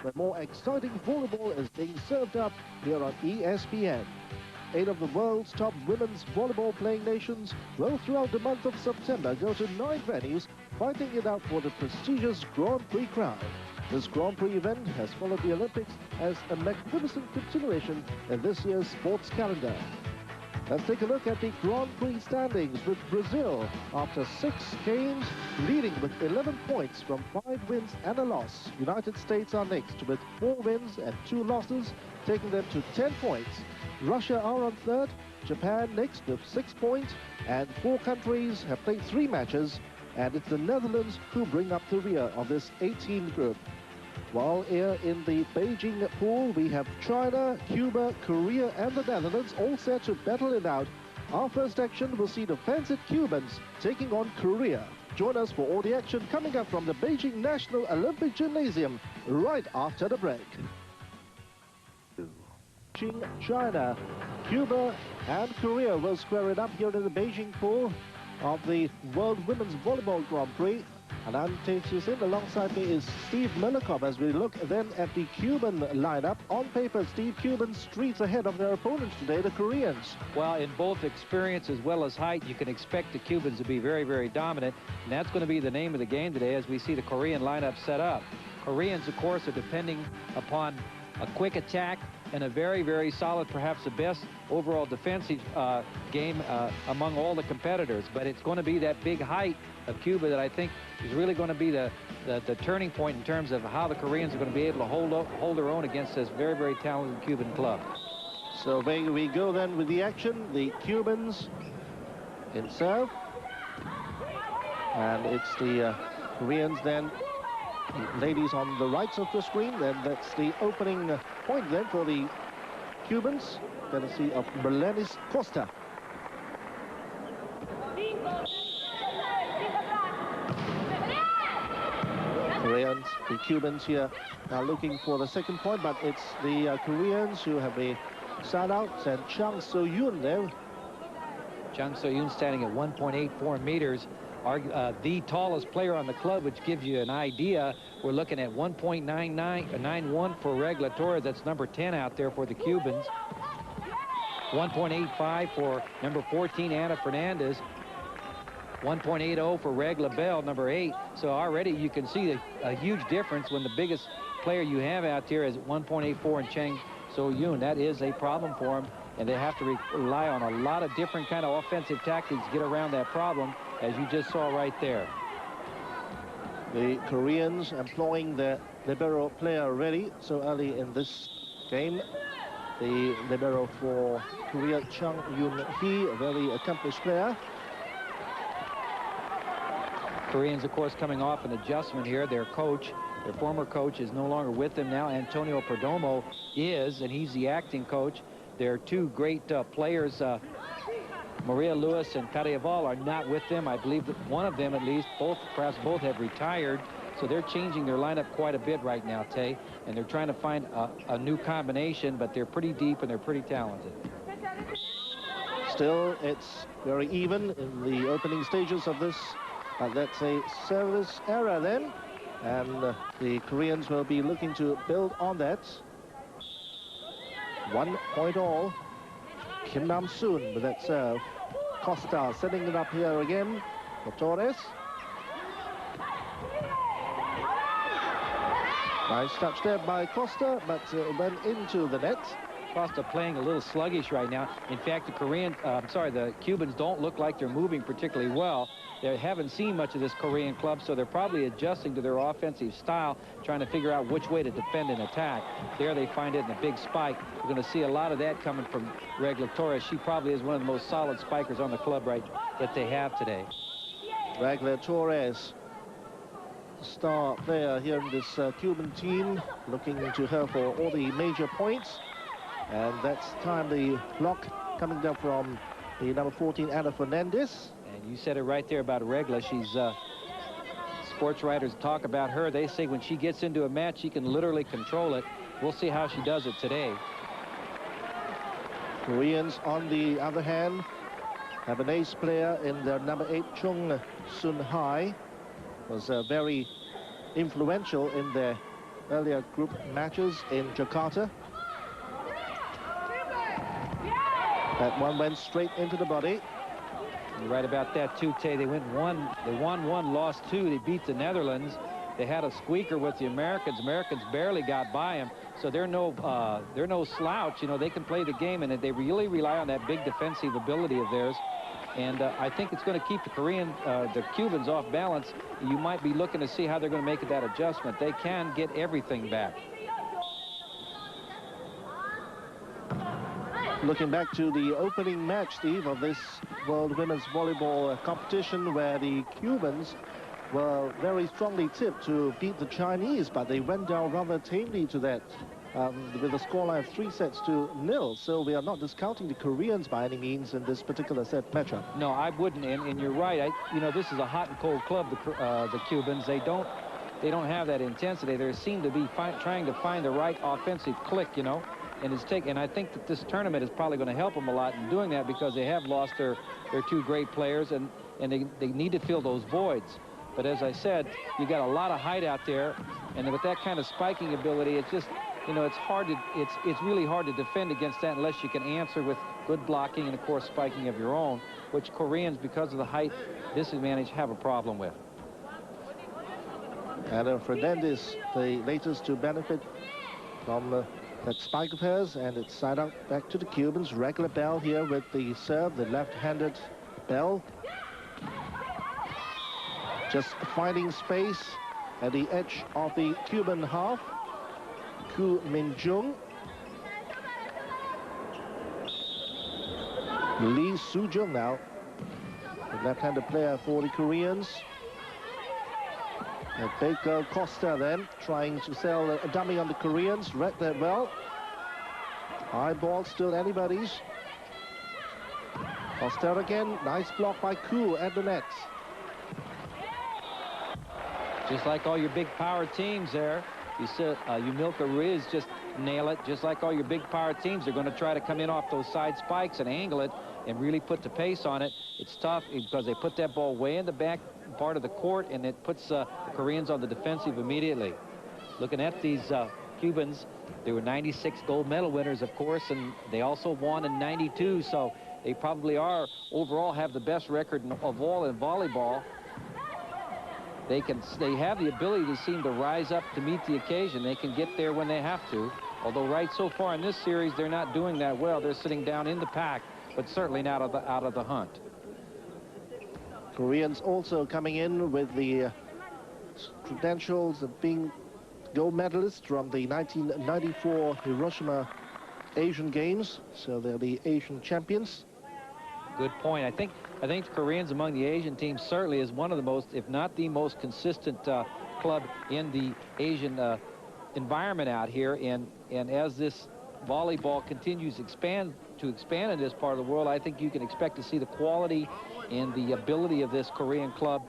where more exciting volleyball is being served up here on ESPN. 8 of the world's top women's volleyball playing nations will throughout the month of September go to 9 venues, fighting it out for the prestigious Grand Prix crown. This Grand Prix event has followed the Olympics as a magnificent continuation in this year's sports calendar. Let's take a look at the Grand Prix standings, with Brazil, after 6 games, leading with 11 points from 5 wins and a loss. United States are next with 4 wins and 2 losses, taking them to 10 points. Russia are on third, Japan next with 6 points, and 4 countries have played 3 matches, and it's the Netherlands who bring up the rear of this 18 group. While here in the Beijing pool, we have China, Cuba, Korea and the Netherlands all set to battle it out. Our first action will see the fancied Cubans taking on Korea. Join us for all the action coming up from the Beijing National Olympic Gymnasium right after the break. China, Cuba and Korea will square it up here in the Beijing pool of the World Women's Volleyball Grand Prix. And I'm taking in alongside me is Steve Milikov as we look then at the Cuban lineup. On paper, Steve, Cubans streets ahead of their opponents today, the Koreans. Well, in both experience as well as height, you can expect the Cubans to be very, very dominant. And that's going to be the name of the game today as we see the Korean lineup set up. Koreans, of course, are depending upon a quick attack and a very, very solid, perhaps the best overall defensive game among all the competitors. But it's going to be that big height of Cuba that I think is really going to be the turning point in terms of how the Koreans are going to be able to hold their own against this very, very talented Cuban club. So there we go then with the action. The Cubans in serve. And it's the Koreans then. Ladies on the right of the screen, then that's the opening point then for the Cubans, courtesy of Berlenis Costa. Koreans, the Cubans here are looking for the second point, but it's the Koreans who have a side out, and Chang So-yoon there. Chang So-yoon standing at 1.84 meters. The tallest player on the club, which gives you an idea. We're looking at 1.91 for Regla Torres. That's number 10 out there for the Cubans. 1.85 for number 14, Ana Fernandez. 1.80 for Regla Bell, number 8. So already you can see a huge difference when the biggest player you have out there is 1.84 in Chang So-yoon. That is a problem for him, and they have to rely on a lot of different kind of offensive tactics to get around that problem, as you just saw right there. The Koreans employing the libero player already so early in this game. The libero for Korea, Chung Yoon-hee, a very accomplished player. Koreans, of course, coming off an adjustment here. Their coach, their former coach, is no longer with them now. Antonio Perdomo is, and he's the acting coach. Their 2 great players, Maria Lewis and Carriaval, are not with them. I believe that one of them, at least, perhaps both have retired. So they're changing their lineup quite a bit right now, Tay. And they're trying to find a new combination, but they're pretty deep and they're pretty talented. Still, it's very even in the opening stages of this. That's a service error then. And the Koreans will be looking to build on that. 1 point all. Kim Nam-soon with that serve. Costa setting it up here again for Torres. Nice touch there by Costa, but went into the net. Costa playing a little sluggish right now. In fact, the Cubans don't look like they're moving particularly well. They haven't seen much of this Korean club, so they're probably adjusting to their offensive style, trying to figure out which way to defend and attack. There they find it in a big spike. We're going to see a lot of that coming from Regla Torres. She probably is one of the most solid spikers on the club that they have today. Regla Torres, star player here in this Cuban team, looking to her for all the major points. And that's time the block coming down from the number 14, Ana Fernandez. And you said it right there about Regla. She's sports writers talk about her. They say when she gets into a match, she can literally control it. We'll see how she does it today. Koreans, on the other hand, have an ace player in their number 8, Chung Sun-hai. Was very influential in their earlier group matches in Jakarta. That one went straight into the body. You're right about that too, Tay. They won one, lost two. They beat the Netherlands. They had a squeaker with the Americans. Americans barely got by them, so they're no slouch. You know, they can play the game, and they really rely on that big defensive ability of theirs. And I think it's going to keep the Cubans off balance. You might be looking to see how they're going to make that adjustment. They can get everything back. Looking back to the opening match, Steve, of this World Women's Volleyball competition, where the Cubans were very strongly tipped to beat the Chinese, but they went down rather tamely to that with a scoreline of 3-0. So we are not discounting the Koreans by any means in this particular set matchup. No, I wouldn't, and you're right. You know, this is a hot and cold club, the Cubans. They don't have that intensity. They seem to be trying to find the right offensive click, you know. And I think that this tournament is probably going to help them a lot in doing that, because they have lost their two great players, and they need to fill those voids. But as I said, you got a lot of height out there, and with that kind of spiking ability, it's just, you know, it's really hard to defend against that unless you can answer with good blocking and, of course, spiking of your own, which Koreans, because of the height disadvantage, have a problem with. Adam Fernandez, the latest to benefit from that spike of hers, and it's side out back to the Cubans. Regular Bell here with the serve, the left-handed Bell. Just finding space at the edge of the Cuban half. Ku Min-jung. Lee Soo-jung now, the left-handed player for the Koreans. And Baker Costa then trying to sell a dummy on the Koreans. Read that well. High ball still anybody's. Costa again. Nice block by Ku at the net. Just like all your big power teams there, you said Yumilka Riz just nail it. Just like all your big power teams, they're going to try to come in off those side spikes and angle it and really put the pace on it. It's tough because they put that ball way in the back part of the court, and it puts the Koreans on the defensive immediately. Looking at these Cubans, they were 96 gold medal winners, of course, and they also won in 92, so they probably are overall have the best record of all in volleyball. They have the ability to seem to rise up to meet the occasion. They can get there when they have to, although right so far in this series they're not doing that well. They're sitting down in the pack, but certainly not out of the hunt. Koreans also coming in with the credentials of being gold medalists from the 1994 Hiroshima Asian Games, so they're the Asian champions. Good point. I think the Koreans among the Asian teams certainly is one of the most, if not the most consistent club in the Asian environment out here. And as this volleyball continues to expand in this part of the world, I think you can expect to see the quality and the ability of this Korean club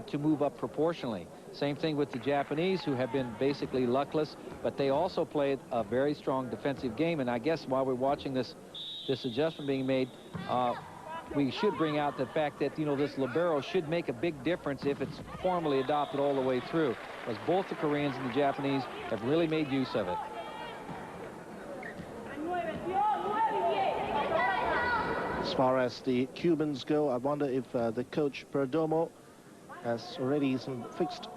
to move up proportionally. Same thing with the Japanese, who have been basically luckless, but they also played a very strong defensive game. And I guess while we're watching this adjustment being made, we should bring out the fact that, you know, this libero should make a big difference if it's formally adopted all the way through, because both the Koreans and the Japanese have really made use of it. As far as the Cubans go, I wonder if the coach Perdomo has already some fixed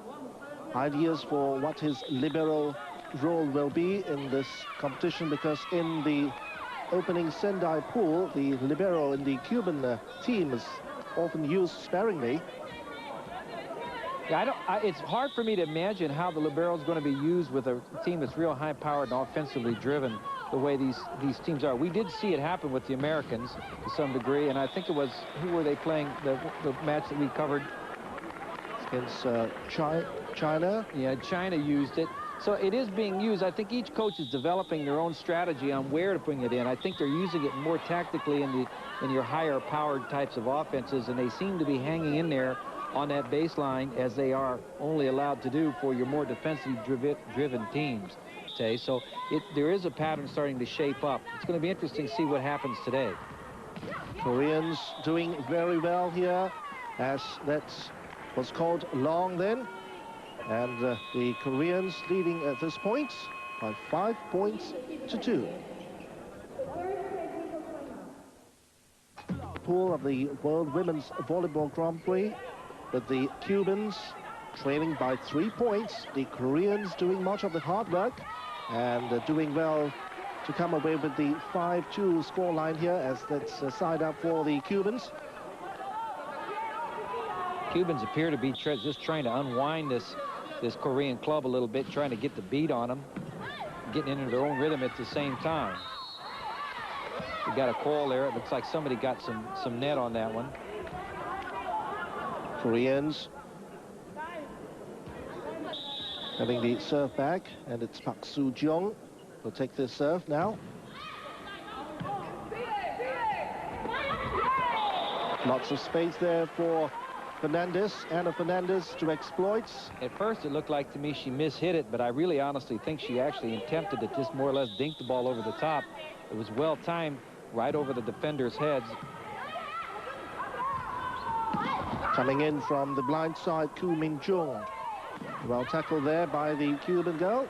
ideas for what his libero role will be in this competition, because in the opening Sendai pool, the libero in the Cuban team is often used sparingly. Yeah, it's hard for me to imagine how the libero is going to be used with a team that's real high-powered and offensively driven the way these teams are. We did see it happen with the Americans to some degree, and I think it was, who were they playing, the match that we covered? Against China. Yeah, China used it. So it is being used. I think each coach is developing their own strategy on where to bring it in. I think they're using it more tactically in your higher powered types of offenses, and they seem to be hanging in there on that baseline as they are only allowed to do for your more defensively driven teams. Okay, so there is a pattern starting to shape up. It's going to be interesting to see what happens today. Koreans doing very well here, as that was called long then. And the Koreans leading at this point by 5 points to 2. Pool of the World Women's Volleyball Grand Prix, with the Cubans trailing by 3 points. The Koreans doing much of the hard work and doing well to come away with the 5-2 scoreline here, as that's side up for the Cubans. Cubans appear to be just trying to unwind this Korean club a little bit, trying to get the beat on them, getting into their own rhythm at the same time. We got a call there. It looks like somebody got some net on that one. Koreans having the serve back, and it's Park Soo-jung will take this serve now. Lots of space there for Anna Fernandez to exploit. At first it looked like to me she mishit it, but I really honestly think she actually attempted to just more or less dink the ball over the top. It was well timed, right over the defenders' heads. Coming in from the blind side, Koo Min-jung. Well tackled there by the Cuban girl.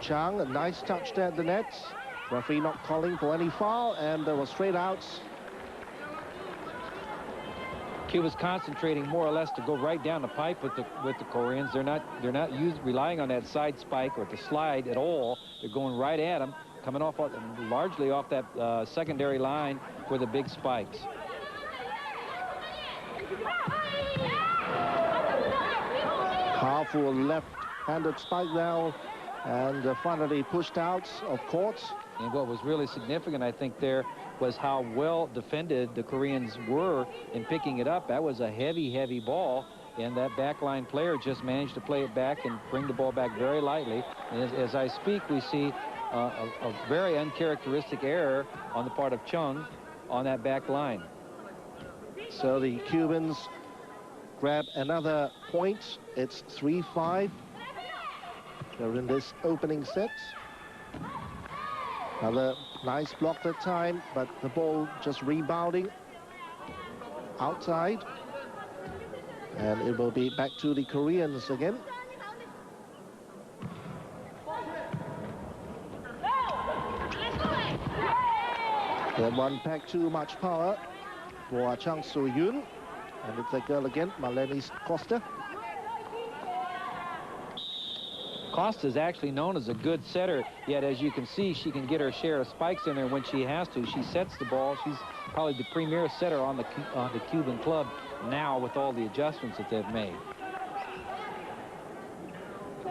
Chang, a nice touch there at the net. Referee not calling for any foul, and there was straight outs. Cuba's concentrating more or less to go right down the pipe with the Koreans. They're not relying on that side spike or the slide at all. They're going right at them, coming off largely off that secondary line for the big spikes. Powerful left-handed spike now, and finally pushed out of court. And what was really significant, I think, there was how well defended the Koreans were in picking it up. That was a heavy ball, and that backline player just managed to play it back and bring the ball back very lightly. And as I speak, we see a very uncharacteristic error on the part of Chung on that back line. So the Cubans grab another point. It's 3-5. They're in this opening set. Another nice block that time, but the ball just rebounding outside. And it will be back to the Koreans again. That one packed too much power for Chang Soo-yoon. And it's a girl again, Maleni Costa. Costa is actually known as a good setter, yet as you can see, she can get her share of spikes in there when she has to. She sets the ball. She's probably the premier setter on the Cuban club now with all the adjustments that they've made.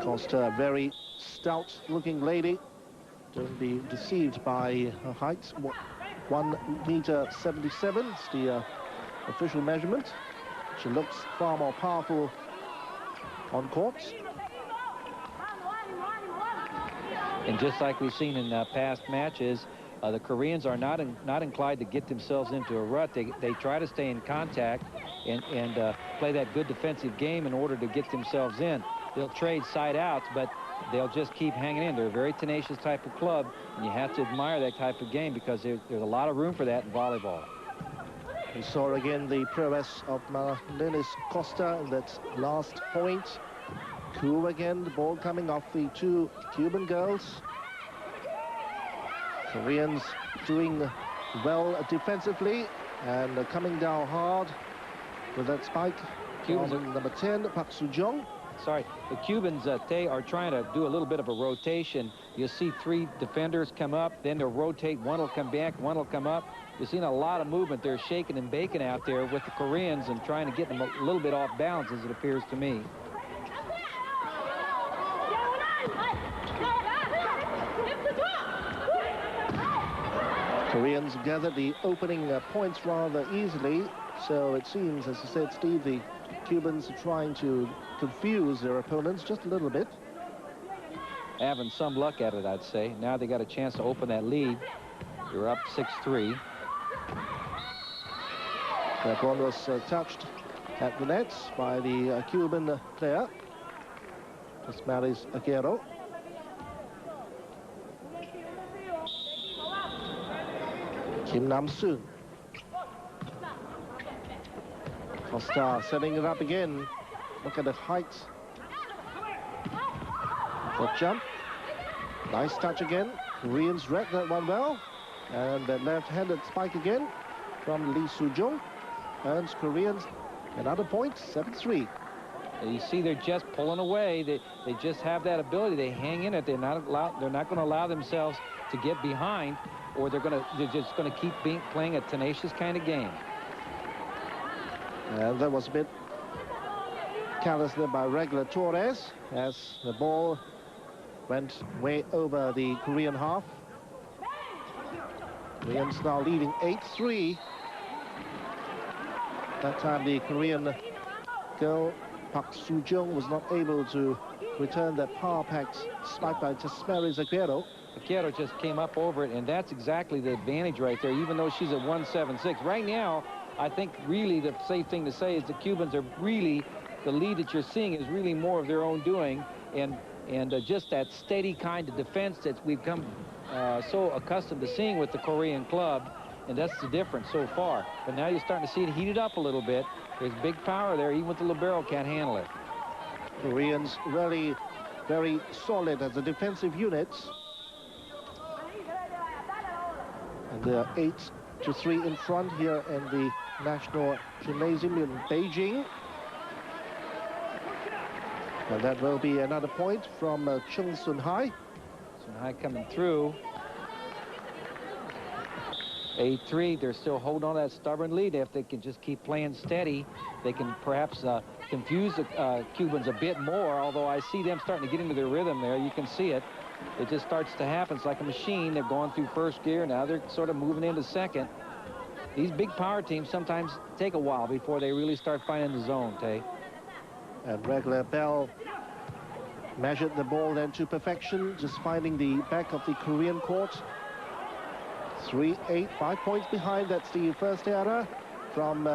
Costa, a very stout-looking lady. Don't be deceived by her height. 1.77 m is the official measurement. She looks far more powerful on court. And just like we've seen in past matches, the Koreans are not inclined to get themselves into a rut. They try to stay in contact and play that good defensive game in order to get themselves in. They'll trade side outs, but they'll just keep hanging in. They're a very tenacious type of club, and you have to admire that type of game because there's a lot of room for that in volleyball. We saw again the prowess of Maleni Costa in that last point. Cool again, the ball coming off the two Cuban girls. Koreans doing well defensively and coming down hard with that spike. Cubans number 10, Park Soo-jung. Sorry, the Cubans are trying to do a little bit of a rotation. You'll see three defenders come up, then they'll rotate. One will come back, one will come up. You've seen a lot of movement. They're shaking and baking out there with the Koreans and trying to get them a little bit off balance, as it appears to me. Koreans gathered the opening points rather easily, so it seems, as you said, Steve, the Cubans are trying to confuse their opponents just a little bit. Having some luck at it, I'd say. Now they got a chance to open that lead. They're up 6-3. That one was touched at the net by the Cuban player. This Maris Aguero. Kim Nam-soon. Costa setting it up again. Look at the height. Foot jump. Nice touch again. Koreans read that one well. And that left-handed spike again from Lee Soo-jung. Earns Koreans another point, 7-3. You see, they're just pulling away. They just have that ability. They hang in it. They're not going to allow themselves to get behind, or they're just going to keep playing a tenacious kind of game. And that was a bit careless there by Regla Torres as the ball went way over the Korean half. Koreans now leading 8-3. That time the Korean girl Park Soo-jung was not able to return that power-packed spike by Tasmeri Zaguero. Zaguero just came up over it, and that's exactly the advantage right there, even though she's at 176. Right now, I think really the safe thing to say is the Cubans are really, the lead that you're seeing is really more of their own doing, and just that steady kind of defense that we've come so accustomed to seeing with the Korean club, and that's the difference so far. But now you're starting to see it heated up a little bit. There's big power there, even with the libero can't handle it. Koreans really very solid as a defensive unit. And they are 8-3 in front here in the National Gymnasium in Beijing. And that will be another point from Chung Sun-hai. Sun-hai coming through. 8-3, they're still holding on to that stubborn lead. If they can just keep playing steady, they can perhaps confuse the Cubans a bit more, although I see them starting to get into their rhythm there. You can see it. It just starts to happen. It's like a machine. They're going through first gear. Now they're sort of moving into second. These big power teams sometimes take a while before they really start finding the zone, Tay. And Regla Bell measured the ball then to perfection, just finding the back of the Korean court. 3-8, 5 points behind. That's the first error from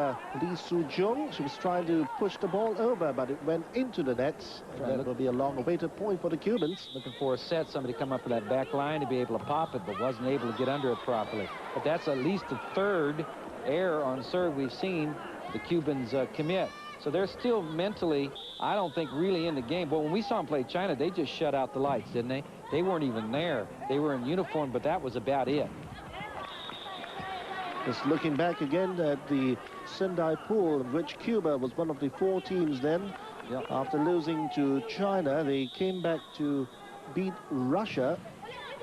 Lee Soo-jung. She was trying to push the ball over, but it went into the nets. And that will be a long-awaited point for the Cubans. Looking for a set, somebody come up with that back line to be able to pop it, but wasn't able to get under it properly. But that's at least the third error on serve we've seen the Cubans commit. So they're still mentally, I don't think, really in the game. But when we saw them play China, they just shut out the lights, didn't they? They weren't even there. They were in uniform, but that was about it. Just looking back again at the Sendai pool, in which Cuba was one of the 4 teams then. Yep. After losing to China, they came back to beat Russia.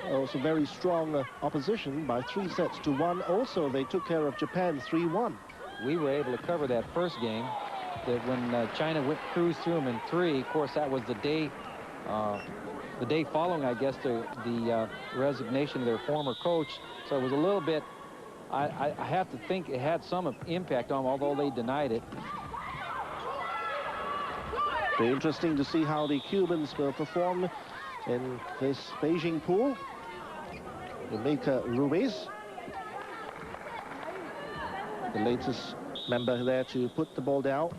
Also very strong opposition by 3-1. Also, they took care of Japan 3-1. We were able to cover that first game. That when China cruised through them in 3, of course, that was the day following, I guess, the resignation of their former coach. So it was a little bit. I have to think it had some impact on them, although they denied it. Very interesting to see how the Cubans will perform in this Beijing pool. Jamaica Ruiz, the latest member there to put the ball down.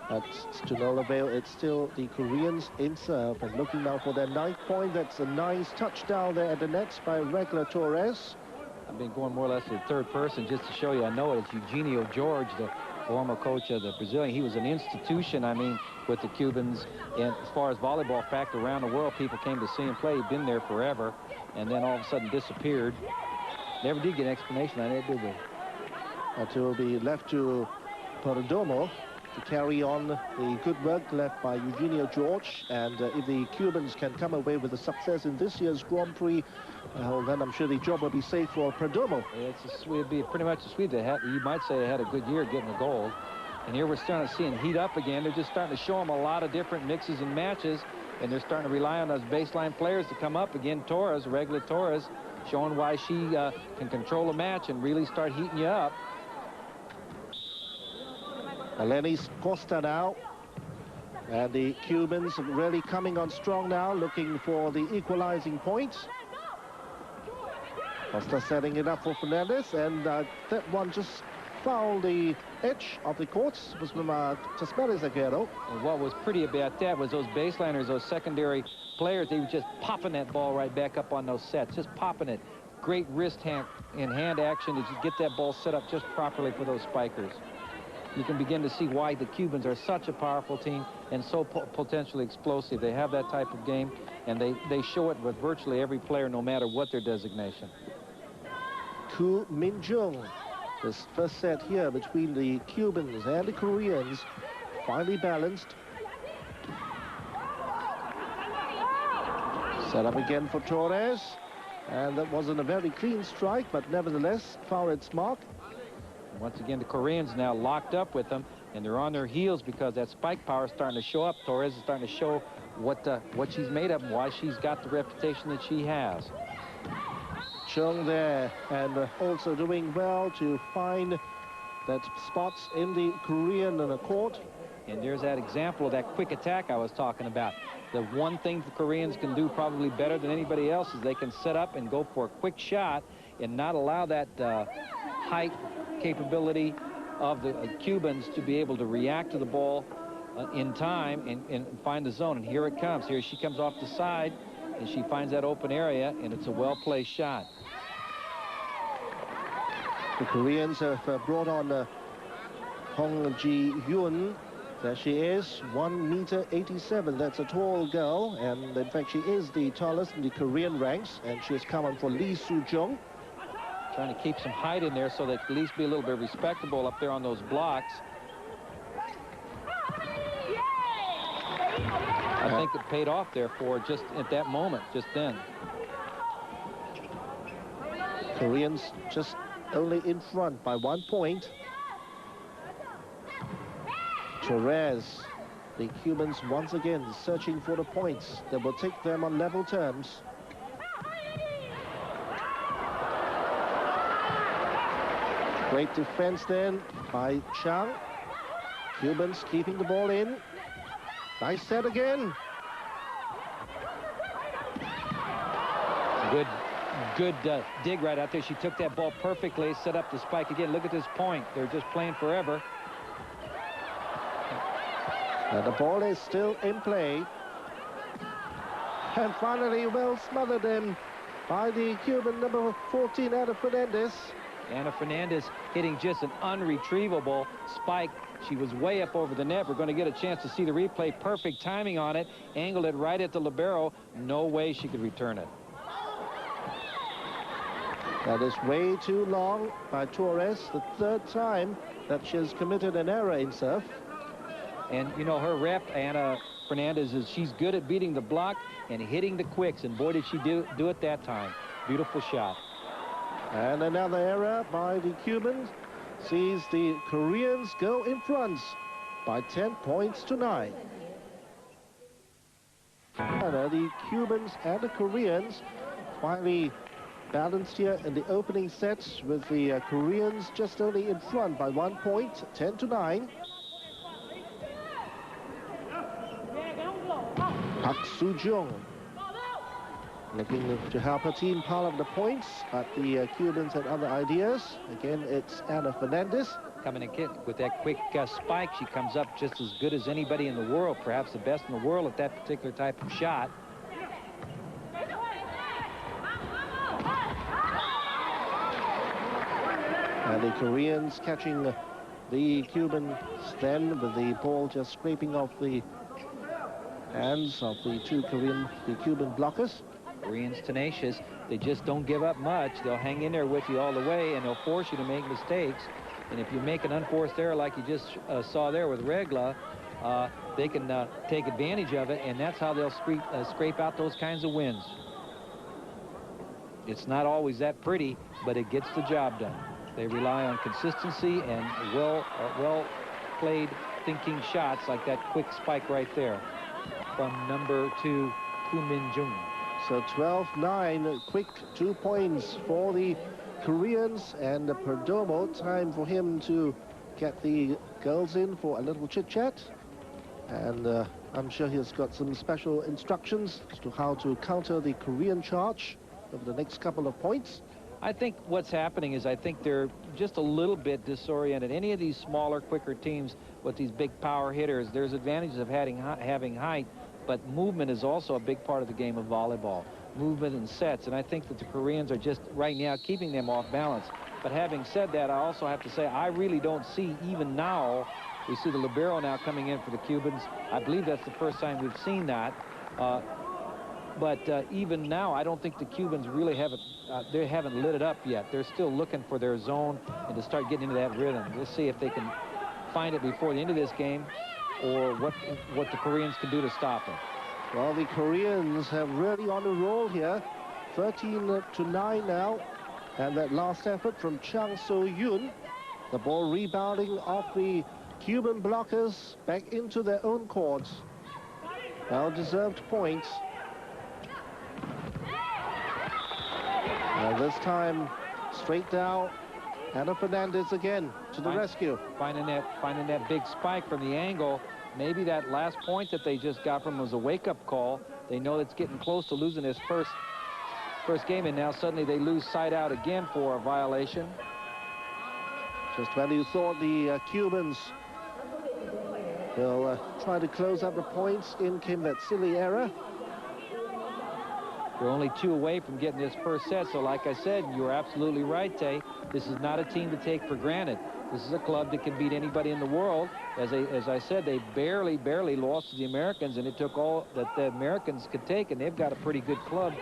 But to no avail, it's still the Koreans in serve. And looking now for their 9th point. That's a nice touchdown there at the nets by Regla Torres. I've been going more or less to the third person just to show you I know it. It's Eugenio George, the former coach of the Brazilian. He was an institution, I mean, with the Cubans. And as far as volleyball fact, around the world, people came to see him play. He'd been there forever, and then all of a sudden disappeared. Never did get an explanation on it, did they? It will be left to Perdomo to carry on the good work left by Eugenio George. And if the Cubans can come away with a success in this year's Grand Prix, then I'm sure the job will be safe for Perdomo. It'd be pretty much a sweep. You might say they had a good year getting the gold. And here we're starting to see them heat up again. They're just starting to show them a lot of different mixes and matches. And they're starting to rely on those baseline players to come up. Again, Torres, Regla Torres, showing why she can control a match and really start heating you up. Alenis Costa now. And the Cubans really coming on strong now, looking for the equalizing point. Costa setting it up for Fernandez, and that one just fouled the edge of the court. It was from Tasmeri Zaguero. And what was pretty about that was those baseliners, those secondary players, they were just popping that ball right back up on those sets, just popping it. Great wrist and hand action to just get that ball set up just properly for those spikers. you can begin to see why the Cubans are such a powerful team and so potentially explosive. They have that type of game, and they show it with virtually every player, no matter what their designation. Ku Min-jung. This first set here between the Cubans and the Koreans, finely balanced. Set up again for Torres, and that wasn't a very clean strike, but nevertheless found its mark. Once again, the Koreans now locked up with them, and they're on their heels because that spike power is starting to show up. Torres is starting to show what she's made of and why she's got the reputation that she has. Chung there, and also doing well to find that spots in the Korean court. And there's that example of that quick attack I was talking about. The one thing the Koreans can do probably better than anybody else is they can set up and go for a quick shot and not allow that height capability of the Cubans to be able to react to the ball in time and find the zone. And here it comes. Here she comes off the side, and she finds that open area, and it's a well-placed shot. The Koreans have brought on Hong Ji-yoon. There she is, 1.87 meters. That's a tall girl, and in fact she is the tallest in the Korean ranks, and she has come on for Lee Soo-jung. Trying to keep some height in there so they can at least be a little bit respectable up there on those blocks. I think it paid off there for just at that moment, just then. Koreans just only in front by 1 point. Torres, the Cubans once again searching for the points that will take them on level terms. Great defense then by Chang. Cubans keeping the ball in. Nice set again. Good dig right out there. She took that ball perfectly, set up the spike again. Look at this point. They're just playing forever. And the ball is still in play. And finally well smothered in by the Cuban number 14, Ana Fernandez. Ana Fernandez hitting just an unretrievable spike. She was way up over the net. We're going to get a chance to see the replay. Perfect timing on it. Angled it right at the libero. No way she could return it. That is way too long by Torres. The third time that she has committed an error in serve. And, you know, her rep, Ana Fernandez, she's good at beating the block and hitting the quicks. And, boy, did she do it that time. Beautiful shot. And another error by the Cubans sees the Koreans go in front by 10 points to 9. The Cubans and the Koreans finally balanced here in the opening sets, with the Koreans just only in front by 1 point, 10 to 9. Park Soo-jung looking to help her team pile up the points, but the Cubans had other ideas. Again, it's Ana Fernandez. Coming in with that quick spike, she comes up just as good as anybody in the world, perhaps the best in the world at that particular type of shot. And the Koreans catching the Cubans then with the ball just scraping off the hands of the Cuban blockers. Koreans tenacious. They just don't give up much. They'll hang in there with you all the way, and they'll force you to make mistakes. And if you make an unforced error like you just saw there with Regla, they can take advantage of it, and that's how they'll scrape out those kinds of wins. It's not always that pretty, but it gets the job done. They rely on consistency and well-played thinking shots like that quick spike right there from number 2, Ku Min-jung. So 12-9, quick 2 points for the Koreans, and Perdomo, time for him to get the girls in for a little chit-chat. And I'm sure he's got some special instructions as to how to counter the Korean charge over the next couple of points. I think what's happening is I think they're just a little bit disoriented. Any of these smaller, quicker teams with these big power hitters, there's advantages of having height, but movement is also a big part of the game of volleyball. Movement and sets, and I think that the Koreans are just right now keeping them off balance. But having said that, I also have to say I really don't see, even now, we see the libero now coming in for the Cubans. I believe that's the first time we've seen that. But even now, I don't think the Cubans really haven't lit it up yet. They're still looking for their zone and to start getting into that rhythm. We'll see if they can find it before the end of this game, or what the Koreans can do to stop them. Well, the Koreans have really on a roll here. 13-9 now. And that last effort from Chang So-yoon. The ball rebounding off the Cuban blockers back into their own court. Well-deserved points. And this time, straight down, Ana Fernandez again to the rescue. Finding that big spike from the angle. Maybe that last point that they just got from was a wake-up call. They know it's getting close to losing this first game, and now suddenly they lose side out again for a violation. Just when you thought the Cubans will try to close up the points, in came that silly error. They're only 2 away from getting this first set, so like I said, you're absolutely right, Tay. This is not a team to take for granted. This is a club that can beat anybody in the world. As I said, they barely lost to the Americans, and it took all that the Americans could take, and they've got a pretty good club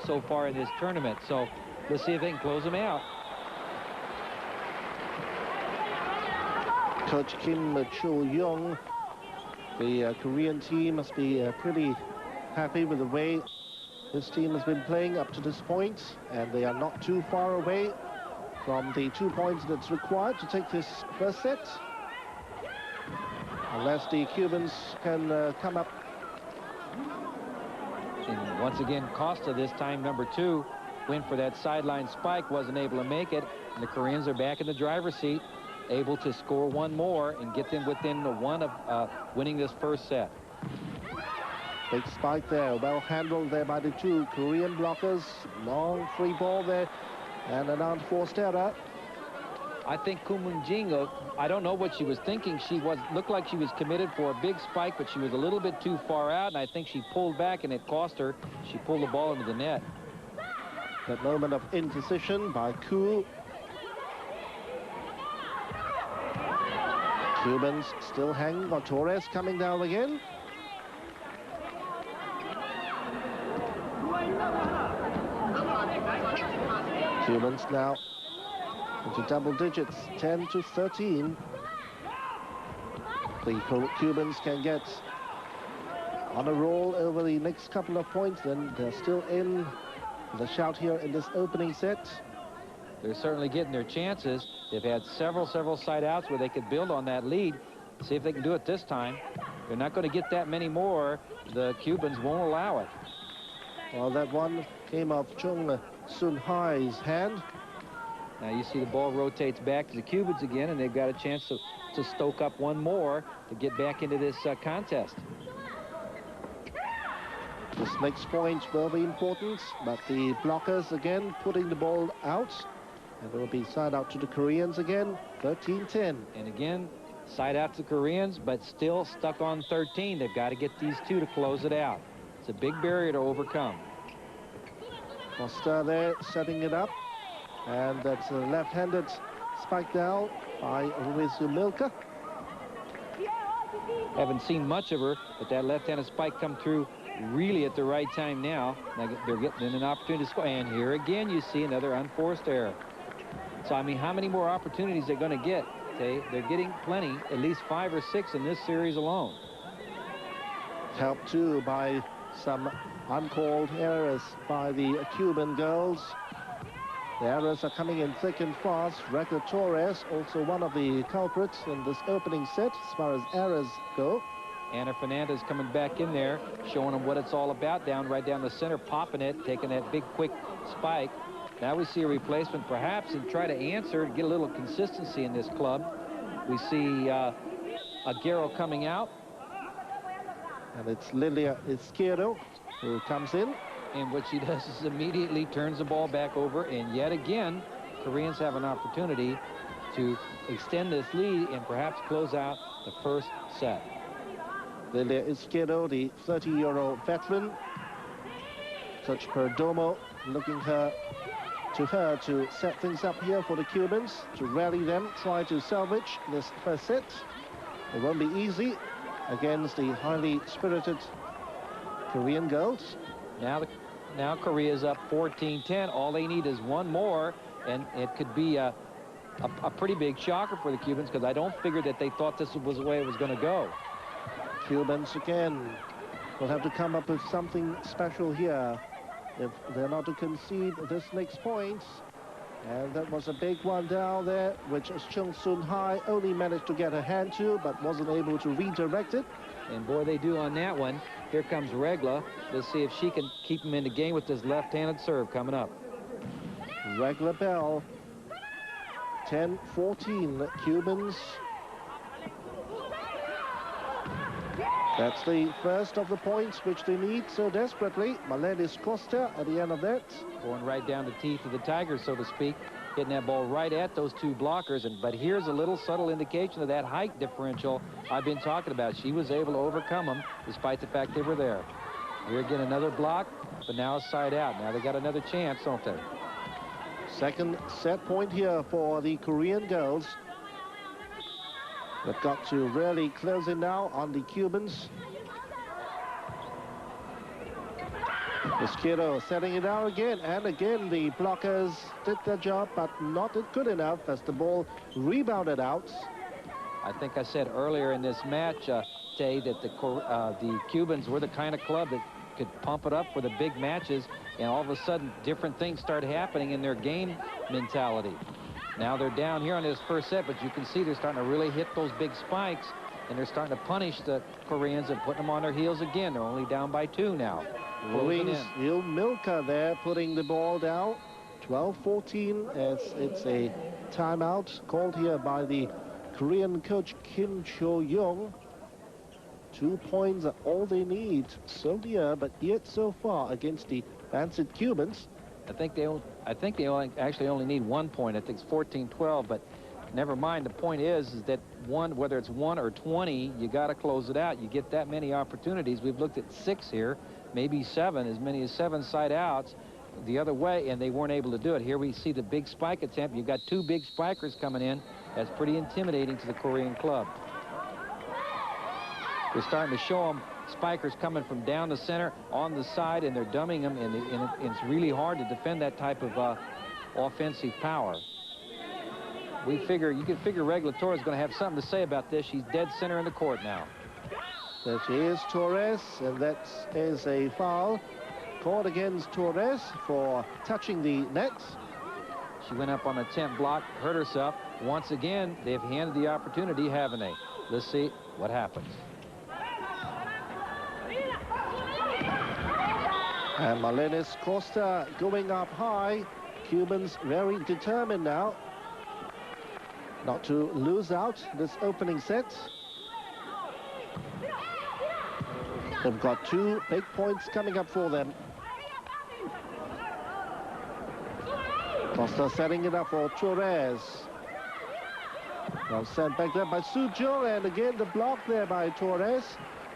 so far in this tournament. So let's see if they can close them out. Coach Kim Chul-young, the Korean team, must be pretty happy with the way this team has been playing up to this point, and they are not too far away from the 2 points that's required to take this first set. Unless the Cubans can come up. And once again, Costa, this time number 2, went for that sideline spike, wasn't able to make it, and the Koreans are back in the driver's seat, able to score one more and get them within the 1 of winning this first set. Big spike there, well handled there by the 2 Korean blockers. Long free ball there, and an unforced error. I think Kim Moon-jin, I don't know what she was thinking. She looked like she was committed for a big spike, but she was a little bit too far out, and I think she pulled back, and it cost her. She pulled the ball into the net. That moment of indecision by Koo. Cubans still hanging on. Torres coming down again. Cubans now into double digits, 10-13. The Cubans can get on a roll over the next couple of points, then they're still in the shout here in this opening set. They're certainly getting their chances. They've had several side outs where they could build on that lead. See if they can do it this time. They're not going to get that many more. The Cubans won't allow it. Well, that one came off Chung Sun-hai's hand. Now you see the ball rotates back to the Cubans again, and they've got a chance to stoke up one more to get back into this contest. This next point will be important, but the blockers again putting the ball out, and it will be side out to the Koreans again, 13-10. And again, side out to the Koreans, but still stuck on 13. They've got to get these 2 to close it out. It's a big barrier to overcome. Costa there setting it up, and that's a left-handed spike down by Ruiz Milka. Haven't seen much of her, but that left-handed spike come through really at the right time now. They're getting an opportunity to score, and here again you see another unforced error. So I mean, how many more opportunities they're going to get? They're getting plenty, at least 5 or 6 in this series alone. Helped too by some uncalled errors by the Cuban girls. The errors are coming in thick and fast. Raquel Torres, also one of the culprits in this opening set as far as errors go. Ana Fernandez coming back in there, showing them what it's all about, right down the center, popping it, taking that big, quick spike. Now we see a replacement, perhaps, and try to answer, get a little consistency in this club. We see Aguero coming out. And it's Lilia Izquierdo who comes in. And what she does is immediately turns the ball back over, and yet again, Koreans have an opportunity to extend this lead and perhaps close out the first set. Lilia Izquierdo, the 30-year-old veteran. Coach Perdomo looking her to her to set things up here for the Cubans, to rally them, try to salvage this first set. It won't be easy against the highly spirited Korean girls. Now Korea's up 14-10. All they need is one more, and it could be a pretty big shocker for the Cubans, because I don't figure that they thought this was the way it was going to go. Cubans again will have to come up with something special here if they're not to concede this next point. And that was a big one down there, which Chung Sun Hai only managed to get her hand to, but wasn't able to redirect it. And boy, they do on that one. Here comes Regla. Let's see if she can keep him in the game with this left-handed serve coming up. Regla Bell, 10-14 Cubans. That's the first of the points which they need so desperately. Malenis Costa at the end of that. Going right down the teeth of the Tigers, so to speak. Hitting that ball right at those two blockers. But here's a little subtle indication of that height differential I've been talking about. She was able to overcome them despite the fact they were there. Here again, another block, but now a side out. Now they got another chance, don't they? Second set point here for the Korean girls. They've got to really close it now on the Cubans. Mosquito setting it out again, and again the blockers did their job, but not good enough as the ball rebounded out. I think I said earlier in this match, Tay, that the Cubans were the kind of club that could pump it up for the big matches, and all of a sudden different things start happening in their game mentality. Now they're down here on this first set, but you can see they're starting to really hit those big spikes, and they're starting to punish the Koreans and putting them on their heels again. They're only down by 2 now. Louise Milka there putting the ball down. 12-14 as it's a timeout called here by the Korean coach Kim Cho-young. 2 points are all they need. So near, but yet so far against the advanced Cubans. I think they actually only need 1 point. I think it's 14-12, but never mind. The point is that whether it's 1 or 20, you got to close it out. You get that many opportunities. We've looked at 6 here, maybe 7, as many as 7 side outs the other way, and they weren't able to do it. Here we see the big spike attempt. You've got 2 big spikers coming in. That's pretty intimidating to the Korean club. We're starting to show them spikers coming from down the center, on the side, and they're dumbing them, and it's really hard to defend that type of offensive power. You can figure Regla Torres is going to have something to say about this. She's dead center in the court now. There she is, Torres, and that is a foul called against Torres for touching the net. She went up on a 10 block, hurt herself. Once again, they've handed the opportunity, haven't they? Let's see what happens. And Malenis Costa going up high. Cubans very determined now not to lose out this opening set. They've got 2 big points coming up for them. Costa setting it up for Torres. Well sent back there by Sujil, and again the block there by Torres.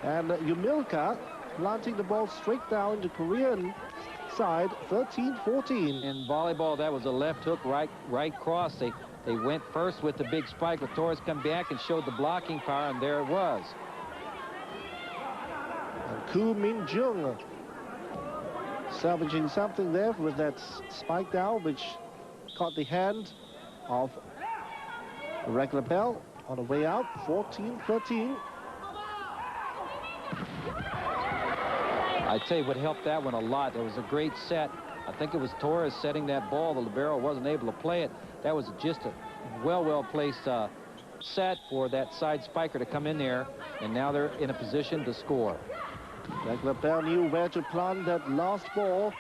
And Yumilka planting the ball straight down the Korean side, 13-14. In volleyball, that was a left hook, right cross. They went first with the big spike, but Torres come back and showed the blocking power, and there it was. And Koo Min Jung salvaging something there with that spike down, which caught the hand of Regla Bell on the way out, 14-13. I tell you what helped that one a lot. It was a great set. I think it was Torres setting that ball. The libero wasn't able to play it. That was just a well-placed set for that side spiker to come in there, and now they're in a position to score. Regla Bell knew where to plant that last ball,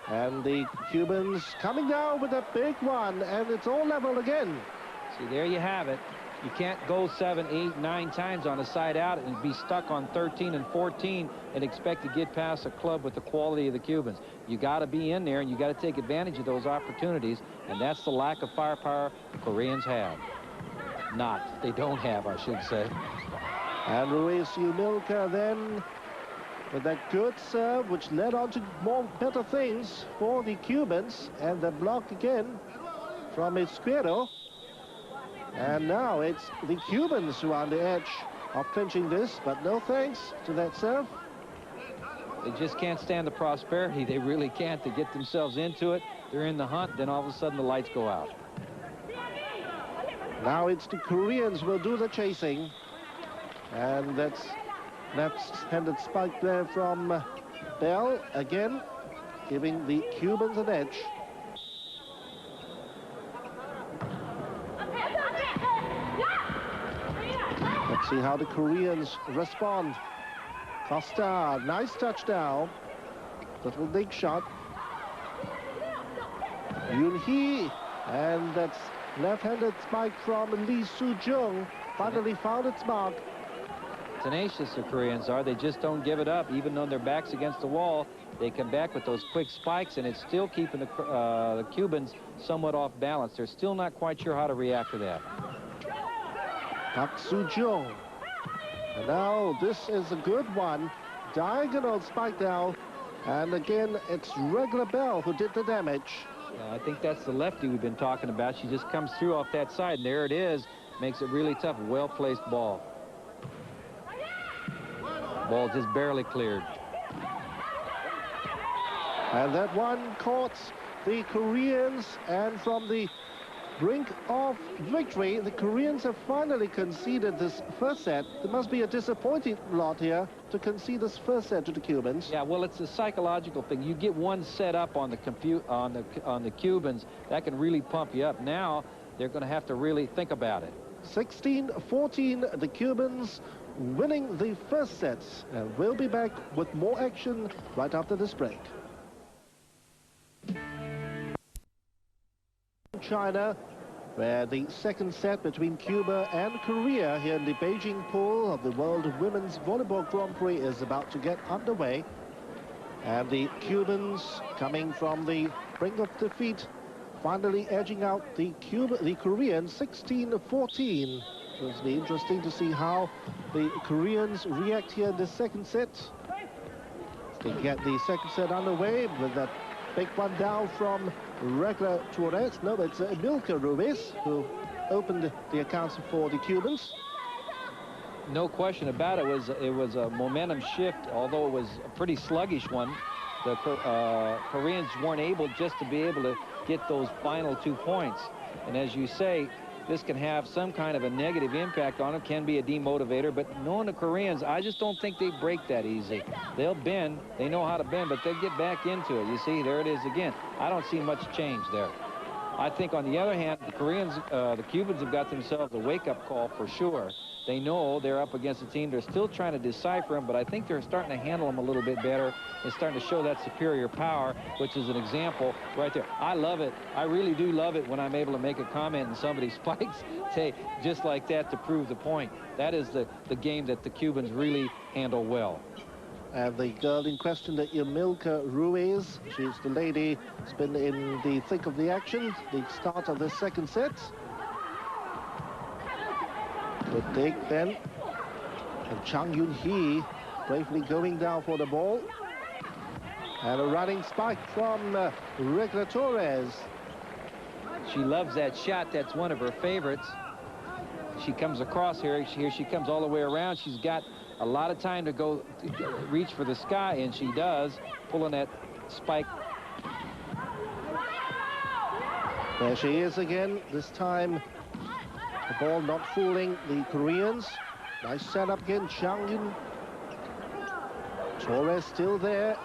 and the Cubans coming down with a big one, and it's all level again. See, there you have it. You can't go 7, 8, 9 times on a side out and be stuck on 13 and 14 and expect to get past a club with the quality of the Cubans. You got to be in there, and you got to take advantage of those opportunities, and that's the lack of firepower the Koreans have. They don't have, I should say. And Ruiz Yumilka then with that good serve, which led on to better things for the Cubans, and the block again from Izquierdo. And now it's the Cubans who are on the edge of clinching this, but no thanks to that serve. They just can't stand the prosperity. They really can't. To get themselves into it, they're in the hunt, then all of a sudden the lights go out. Now it's the Koreans who will do the chasing. And that's left-handed spike there from Bell, again giving the Cubans an edge. Let's see how the Koreans respond. Costa, nice touchdown. Little dig shot. Yoon-hee, and that's left-handed spike from Lee Soo-jung. Finally found its mark. Tenacious the Koreans are. They just don't give it up. Even though their back's against the wall, they come back with those quick spikes, and it's still keeping the Cubans somewhat off balance. They're still not quite sure how to react to that. Park Soo-jung. And now this is a good one. Diagonal spike now. And again, it's regular Bell who did the damage. I think that's the lefty we've been talking about. She just comes through off that side, and there it is. Makes it really tough. Well-placed ball. Ball just barely cleared. And that one caught the Koreans, and from the brink of victory, the Koreans have finally conceded this first set. There must be a disappointing lot here to concede this first set to the Cubans. Yeah, well, it's a psychological thing. You get one set up on the Cubans, that can really pump you up. Now they're going to have to really think about it. 16-14, the Cubans winning the first sets, and we'll be back with more action right after this break. China, where the second set between Cuba and Korea here in the Beijing pool of the World Women's Volleyball Grand Prix is about to get underway. And the Cubans, coming from the brink of defeat, finally edging out the Koreans 16-14. It'll be interesting to see how the Koreans react here in the second set. They get the second set underway with that big one down from Regla Torres. No, it's Milka Ruiz who opened the accounts for the Cubans. No question about it. It was a momentum shift, although it was a pretty sluggish one. The Koreans weren't able just to be able to get those final 2 points. And as you say, this can have some kind of a negative impact on them, can be a demotivator, but knowing the Koreans, I just don't think they break that easy. They'll bend, they know how to bend, but they'll get back into it. You see, there it is again. I don't see much change there. I think on the other hand, the Cubans have got themselves a wake-up call for sure. They know they're up against a team. They're still trying to decipher them, but I think they're starting to handle them a little bit better and starting to show that superior power, which is an example right there. I love it. I really do love it when I'm able to make a comment and somebody spikes, say, just like that to prove the point. That is the game that the Cubans really handle well. And the girl in question, the Milka Ruiz, she's the lady who's been in the thick of the action, the start of the second set. Good dig then. And Chang Yoon-hee bravely going down for the ball. And a running spike from Regla Torres. She loves that shot. That's one of her favorites. She comes across here. Here she comes all the way around. She's got a lot of time to go reach for the sky, and she does, pulling that spike. There she is again, this time the ball not fooling the Koreans. Nice setup again, Chang Yun. Torres still there.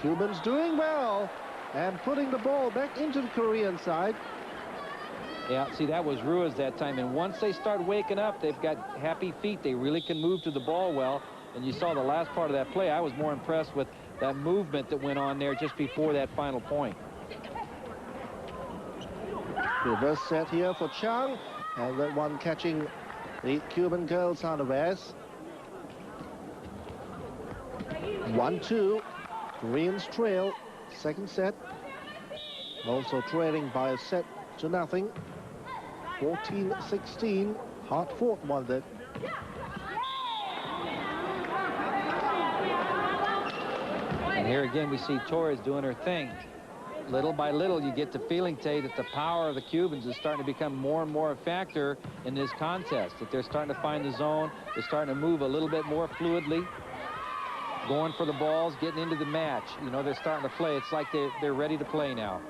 Cubans doing well and putting the ball back into the Korean side. Yeah, see, that was Ruiz that time, and once they start waking up, they've got happy feet. They really can move to the ball well, and you saw the last part of that play. I was more impressed with that movement that went on there just before that final point. Reverse set here for Chang, and that one catching the Cuban girls unawares. 1-2, Koreans trail, second set. Also trailing by a set to nothing. 14-16, hard-fought one that. here again, we see Torres doing her thing. Little by little, you get the feeling, Tay, that the power of the Cubans is starting to become more and more a factor in this contest, that they're starting to find the zone. They're starting to move a little bit more fluidly, going for the balls, getting into the match. You know, they're starting to play. It's like they're ready to play now.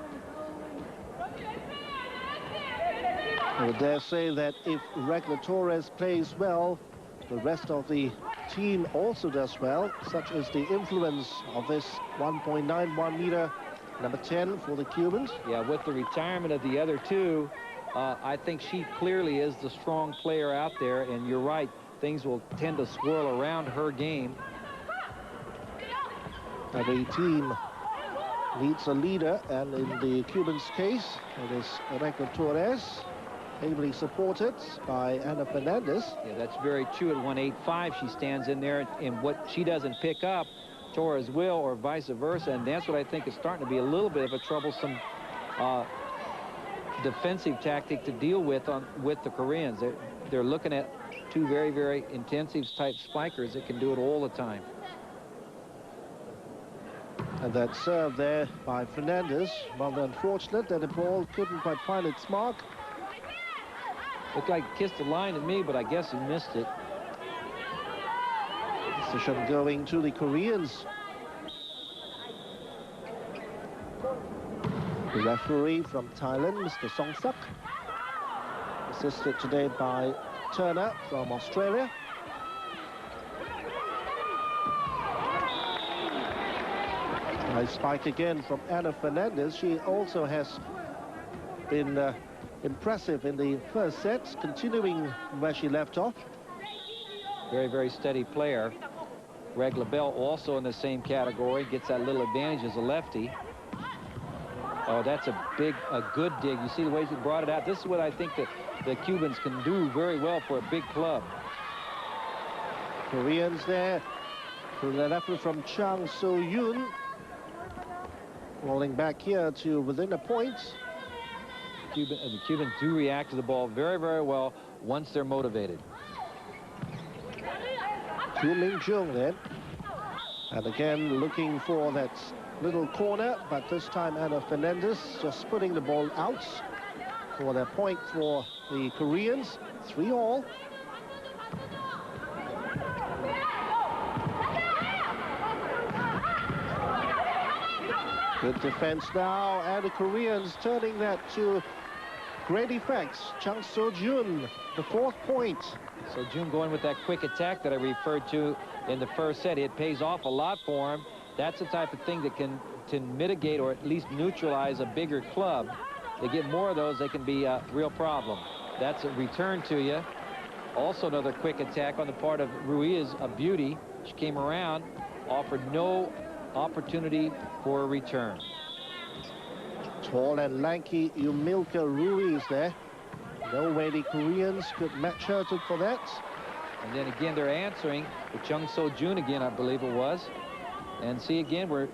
I would dare say that if Regla Torres plays well, the rest of the team also does well, such as the influence of this 1.91 meter number 10 for the Cubans. Yeah, with the retirement of the other two, I think she clearly is the strong player out there, and you're right, things will tend to swirl around her game. Every team needs a leader, and in the Cubans' case, it is Regla Torres, ably supported by Ana Fernandez. Yeah, that's very true. At 185, she stands in there, and what she doesn't pick up, Torres will, or vice versa, and that's what I think is starting to be a little bit of a troublesome defensive tactic to deal with with the Koreans. They're looking at two very, very intensive type spikers that can do it all the time. And that serve there by Fernandez, rather unfortunate that the ball couldn't quite find its mark. Looked like it kissed the line at me, but I guess he missed it. Decision going to the Koreans. The referee from Thailand, Mr. Song Suk, assisted today by Turner from Australia. Nice spike again from Ana Fernandez. She also has been impressive in the first set, continuing where she left off. Very, very steady player. Regla Bell also in the same category, gets that little advantage as a lefty. Oh, that's a good dig. You see the way he brought it out. This is what I think that the Cubans can do very well for a big club. Koreans there through the effort from Chang So-yoon. Rolling back here to within a point. The Cubans do react to the ball very, very well once they're motivated. To Ming Jung then. And again looking for that little corner, but this time Ana Fernandez just putting the ball out for their point for the Koreans. 3-all. Good defense now, and the Koreans turning that to great effects. Chang So-jun, the 4th point. So-jun going with that quick attack that I referred to in the first set. It pays off a lot for him. That's the type of thing that can mitigate or at least neutralize a bigger club. They get more of those, they can be a real problem. That's a return to you. Also another quick attack on the part of Ruiz, a beauty. She came around, offered no opportunity for a return. Tall and lanky Yumilka Ruiz there. No way the Koreans could match her for that. And then again, they're answering with Chung So-jun again, I believe it was. And see again, we're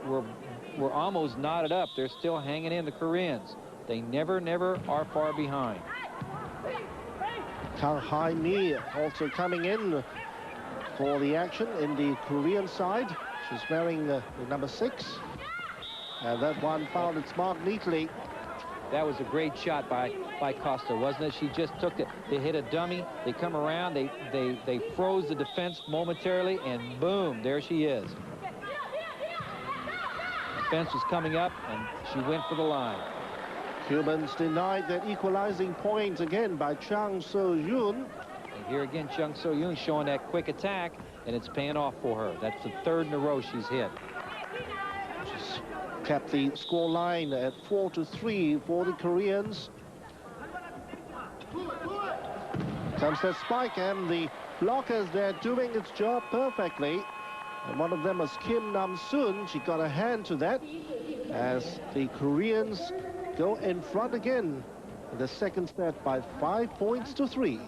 almost knotted up. They're still hanging in, the Koreans. They never are far behind. Kang Hai-mi also coming in for the action in the Korean side. She's wearing the number 6. And that one found its mark neatly. That was a great shot by Costa, wasn't it? She just took it. They hit a dummy. They come around. They froze the defense momentarily, and boom, there she is. Defense was coming up, and she went for the line. Cubans denied that equalizing point again by Chang So-yoon. And here again, Chung So-yoon showing that quick attack, and it's paying off for her. That's the 3rd in a row she's hit. She's kept the score line at 4-3 for the Koreans. Comes that spike, and the blockers there doing its job perfectly. And one of them was Kim Nam-soon. She got a hand to that as the Koreans go in front again in the second set by 5-3.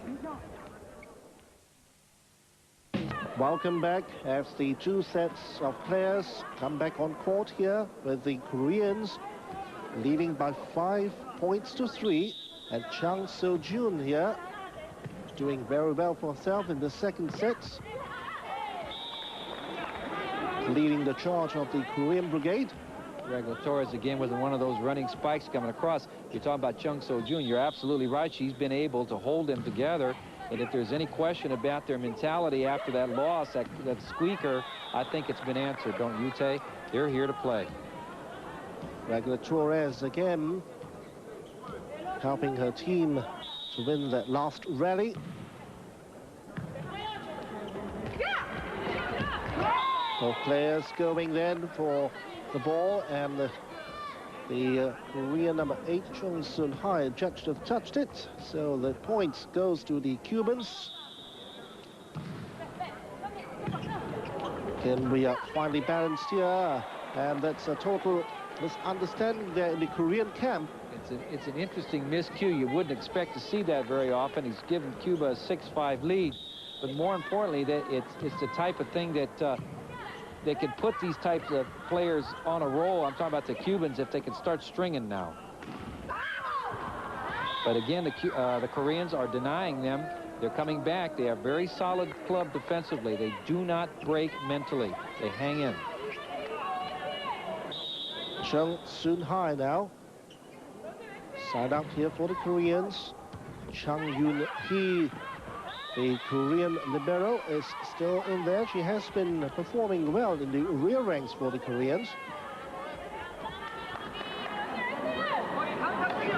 Welcome back as the 2 sets of players come back on court here with the Koreans leading by 5-3. And Chang So-jun here doing very well for herself in the second set. leading the charge of the Korean brigade. Regula Torres again with one of those running spikes coming across. You're talking about Chung So-jun. You're absolutely right. She's been able to hold them together. And if there's any question about their mentality after that loss, that squeaker, I think it's been answered, don't you, Tay? They're here to play. Regula Torres again helping her team to win that last rally. Both players going then for the ball, and the Korean number 8, Chung Soon-hai, judged to have touched it, so the point goes to the Cubans. Again, we are finally balanced here, and that's a total misunderstanding there in the Korean camp. It's an interesting miscue. You wouldn't expect to see that very often. He's given Cuba a 6-5 lead, but more importantly, that it's the type of thing that they can put these types of players on a roll. I'm talking about the Cubans, if they can start stringing now. But again, the Koreans are denying them. They're coming back. They are a very solid club defensively. They do not break mentally. They hang in. Chung Soon-hai now. Side out here for the Koreans. Chung Yoon-hee, the Korean libero, is still in there. She has been performing well in the rear ranks for the Koreans.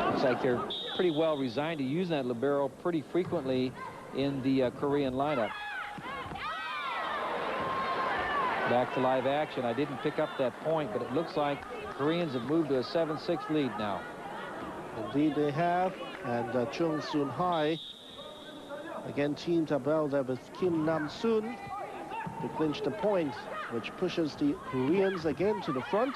Looks like they're pretty well resigned to using that libero pretty frequently in the Korean lineup. Back to live action. I didn't pick up that point, but it looks like Koreans have moved to a 7-6 lead now. Indeed they have, and Chung Soon-hai again teamed up well there with Kim Nam-soon to clinch the point, which pushes the Koreans again to the front.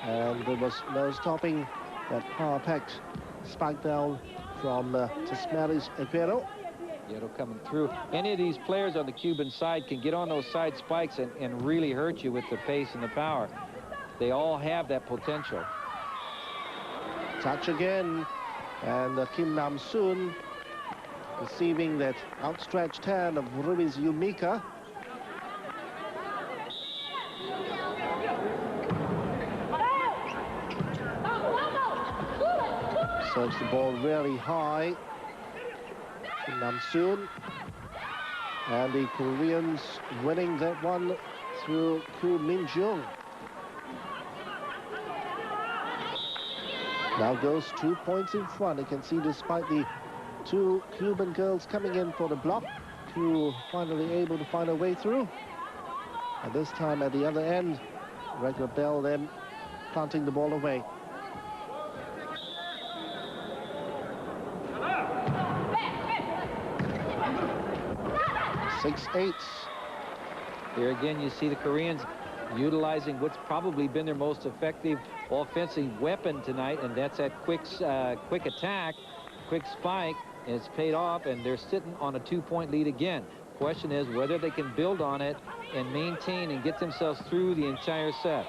And there was no stopping that power-packed spike down from Tismaris Aguero. Aguero coming through. Any of these players on the Cuban side can get on those side spikes and really hurt you with the pace and the power. They all have that potential. Touch again, and Kim Nam-soon receiving that outstretched hand of Ruiz Yumika. Serves the ball really high. Kim Nam-soon, and the Koreans winning that one through Koo Min-jung. Now goes 2 points in front. You can see despite the two Cuban girls coming in for the block, Koo finally able to find a way through. And this time at the other end, Regula Bell then planting the ball away. Six-8. Here again, you see the Koreans utilizing what's probably been their most effective offensive weapon tonight, and that's that quick attack, quick spike, and it's paid off, and they're sitting on a 2-point lead again. Question is whether they can build on it and maintain and get themselves through the entire set.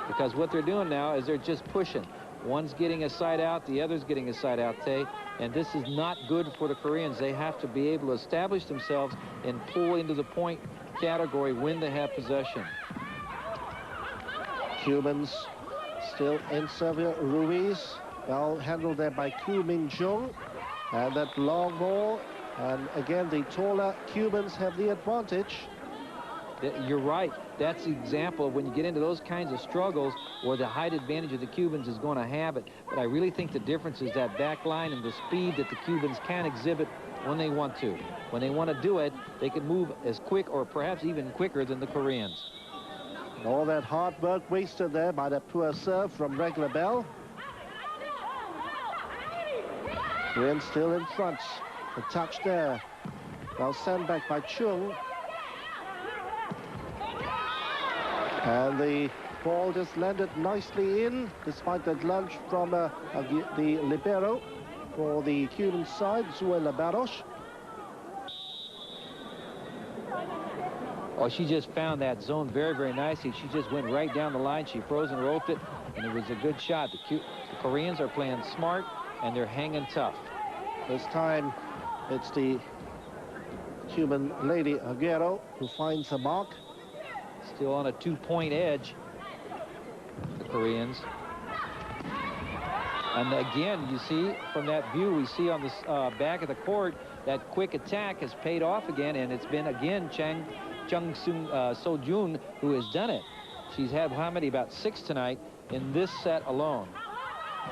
Because what they're doing now is they're just pushing. One's getting a side out, the other's getting a side out, Tay, and this is not good for the Koreans. They have to be able to establish themselves and pull into the point category when they have possession. Cubans still in Servia. Ruiz, well handled there by Koo Min-jung, and that long ball, and again the taller Cubans have the advantage. You're right. That's the example of when you get into those kinds of struggles where the height advantage of the Cubans is going to have it. But I really think the difference is that back line and the speed that the Cubans can exhibit when they want to. When they want to do it, they can move as quick or perhaps even quicker than the Koreans. And all that hard work wasted there by that poor serve from Regula Bell. Koreans still in front. The touch there. Well sent back by Chung. And the ball just landed nicely in, despite that lunge from the libero for the Cuban side, Zuela Barros. Oh, she just found that zone very, very nicely. She just went right down the line. She froze and roped it, and it was a good shot. The Koreans are playing smart, and they're hanging tough. This time, it's the Cuban lady Aguero, who finds a mark. Still on a 2-point edge, the Koreans. And again, you see from that view, we see on the back of the court, that quick attack has paid off again, and it's been again Chung So-jun who has done it. She's had how many? About 6 tonight in this set alone.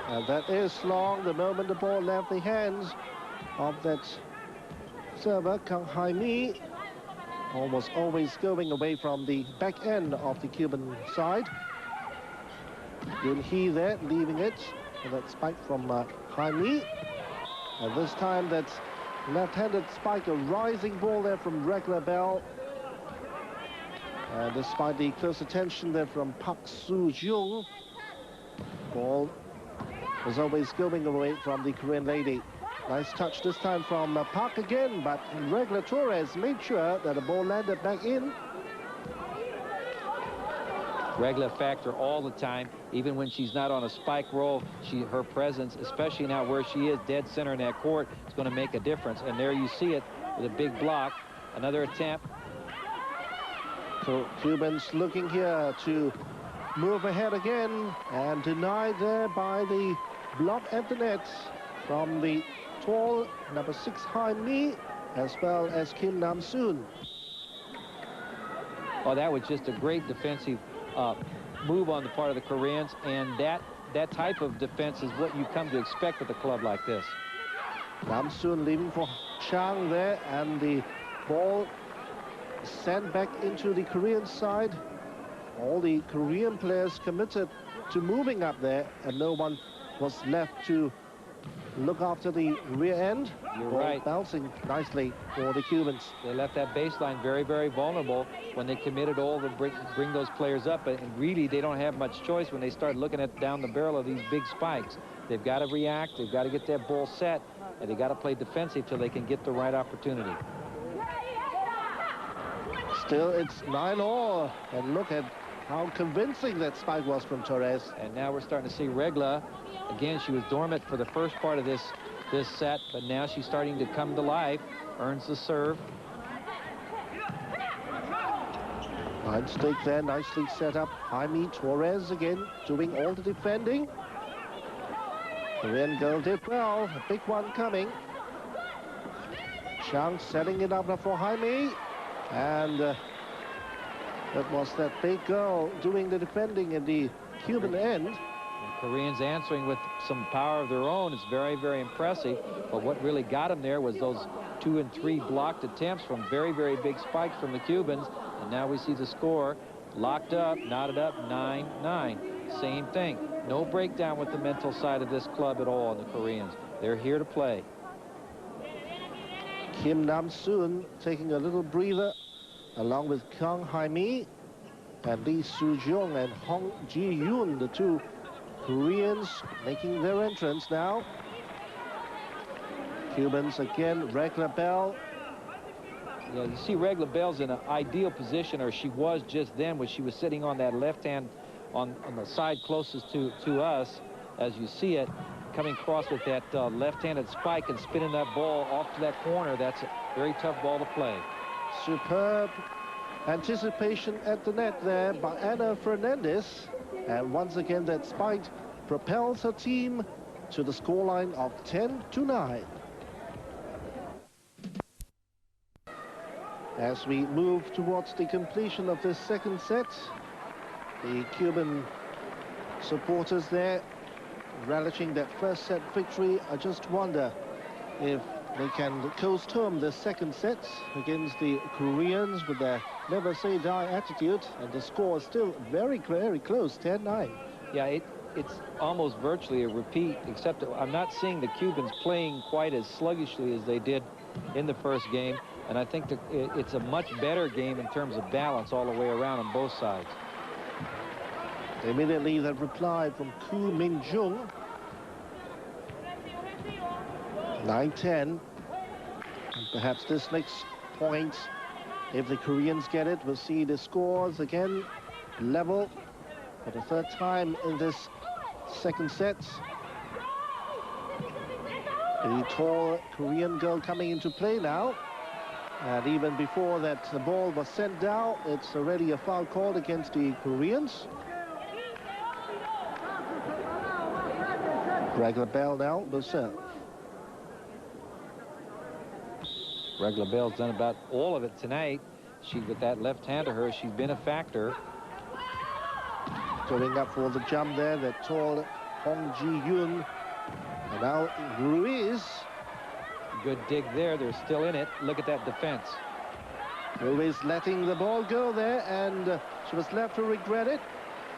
And that is long. The moment the ball left the hands of that server, Kang Hai-mi, almost always going away from the back end of the Cuban side. Yun Hee there, leaving it. And that spike from Hai-mi. And this time that left-handed spike, a rising ball there from Regla Bell. And despite the close attention there from Park Soo-jung, ball was always going away from the Korean lady. Nice touch this time from Park again, but Regla Torres made sure that the ball landed back in. Regla factor all the time, even when she's not on a spike roll. Her presence, especially now where she is dead center in that court, is going to make a difference. And there you see it with a big block. Another attempt. So Cubans looking here to move ahead again, and denied there by the block at the net from the tall number 6 Hai-mi, as well as Kim Nam-soon. Oh, that was just a great defensive move on the part of the Koreans, and that type of defense is what you come to expect with a club like this. Nam-soon leaving for Chang there, and the ball sent back into the Korean side. All the Korean players committed to moving up there, and no one was left to look after the rear end. You're ball right. Bouncing nicely for the Cubans. They left that baseline very, very vulnerable when they committed all to bring those players up. And really, they don't have much choice when they start looking at down the barrel of these big spikes. They've got to react. They've got to get that ball set, and they got to play defensive till they can get the right opportunity. Still, it's 9-all, and look at how convincing that spike was from Torres. And now we're starting to see Regla. Again, she was dormant for the first part of this set, but now she's starting to come to life. Earns the serve. Line stake there, nicely set up. Hai-mi, Torres again doing all the defending. Korean girl did well. A big one coming. Chang setting it up for Hai-mi. And that was that big girl doing the defending at the Cuban end. The Koreans answering with some power of their own. It's very, very impressive. But what really got them there was those 2 and 3 blocked attempts from very, very big spikes from the Cubans. And now we see the score locked up, knotted up, 9-9. Same thing. No breakdown with the mental side of this club at all, the Koreans. They're here to play. Kim Nam-soon taking a little breather, along with Kang Hai-mi and Lee Soo-jung and Hong Ji-yoon, the 2 Koreans making their entrance now. Cubans again, Regla Bell. Yeah, you see Regla Bell's in an ideal position, or she was just then when she was sitting on that left hand on the side closest to us, as you see it, coming across with that left-handed spike and spinning that ball off to that corner. That's a very tough ball to play. Superb anticipation at the net there by Ana Fernandez. And once again, that spike propels her team to the scoreline of 10-9. As we move towards the completion of this second set, the Cuban supporters there relishing that first set victory. I just wonder if they can coast home the second set against the Koreans with their never say die attitude, and the score is still very, very close, 10-9. Yeah, it's almost virtually a repeat, except that I'm not seeing the Cubans playing quite as sluggishly as they did in the first game, and I think that it's a much better game in terms of balance all the way around on both sides. Immediately that reply from Koo Min-jung. 9-10. And perhaps this next point, if the Koreans get it, we'll see the scores again level for the third time in this second set. The tall Korean girl coming into play now. And even before that the ball was sent down, it's already a foul called against the Koreans. Regla Bell now will serve. Regla Bell's done about all of it tonight. With that left hand of hers, she's been a factor. Going up for the jump there, that tall Hong Ji-yoon. And now Ruiz. Good dig there. They're still in it. Look at that defense. Ruiz letting the ball go there, and she was left to regret it.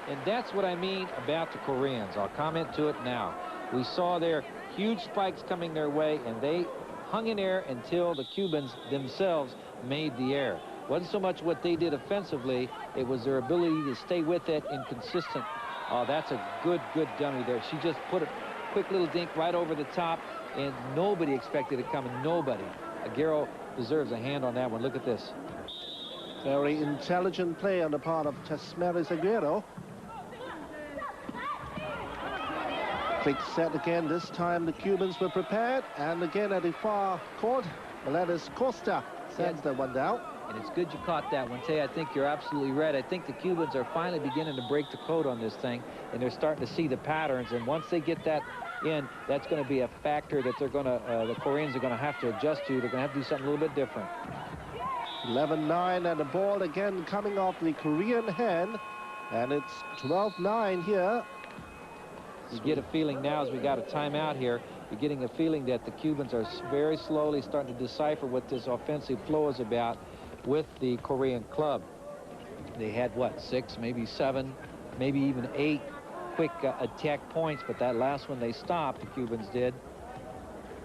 And that's what I mean about the Koreans. I'll comment to it now. We saw their huge spikes coming their way, and they hung in there until the Cubans themselves made the error. Wasn't so much what they did offensively, it was their ability to stay with it and consistent. Oh, that's a good dummy there. She just put a quick little dink right over the top, and nobody expected it coming. Nobody. Aguero deserves a hand on that one. Look at this. Very intelligent play on the part of Tasmaris Aguero. Quick set again. This time the Cubans were prepared, and again at the far court, Melendez Costa sends that one down. And it's good you caught that one, Tay. I think you're absolutely right. I think the Cubans are finally beginning to break the code on this thing, and they're starting to see the patterns. And once they get that in, that's going to be a factor that they're going to, the Koreans are going to have to adjust to. They're going to have to do something a little bit different. 11-9, and the ball again coming off the Korean hand, and it's 12-9 here. You get a feeling now, as we got a timeout here, you're getting a feeling that the Cubans are very slowly starting to decipher what this offensive flow is about with the Korean club. They had, what, 6, maybe 7, maybe even 8 quick attack points, but that last one they stopped, the Cubans did.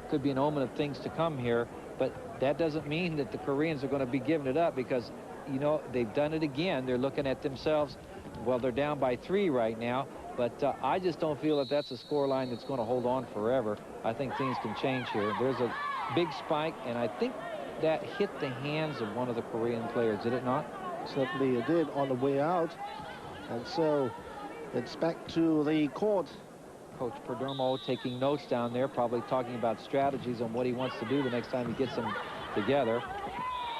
Could be an omen of things to come here, but that doesn't mean that the Koreans are going to be giving it up, because, you know, they've done it again. They're looking at themselves. Well, they're down by 3 right now, but I just don't feel that that's a scoreline that's going to hold on forever. I think things can change here. There's a big spike, and I think that hit the hands of one of the Korean players, did it not? Certainly it did on the way out. And so it's back to the court. Coach Perdomo taking notes down there, probably talking about strategies on what he wants to do the next time he gets them together.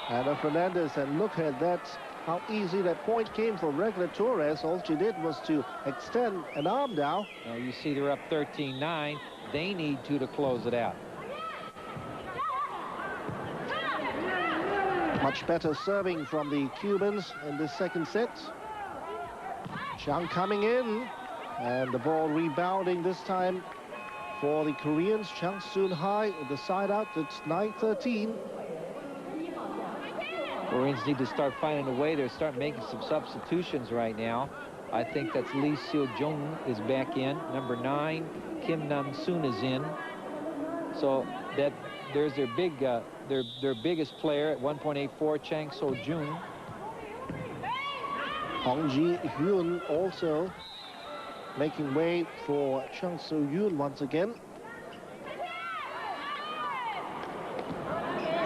Ana Fernandez, and look at that, how easy that point came for Regla Torres. All she did was to extend an arm down. Now you see they're up 13-9. They need to close it out. Much better serving from the Cubans in this second set. Chang coming in, and the ball rebounding this time for the Koreans. Chang Soon Hai with the side out. It's 9-13. Koreans need to start finding a way. They're starting making some substitutions right now. I think that's Lee Seo-jung is back in. Number 9, Kim Nam-soon is in. So that there's their big, their biggest player at 1.84, Chang So-jun. Hong Ji-hyun also making way for Chang So-yoon once again.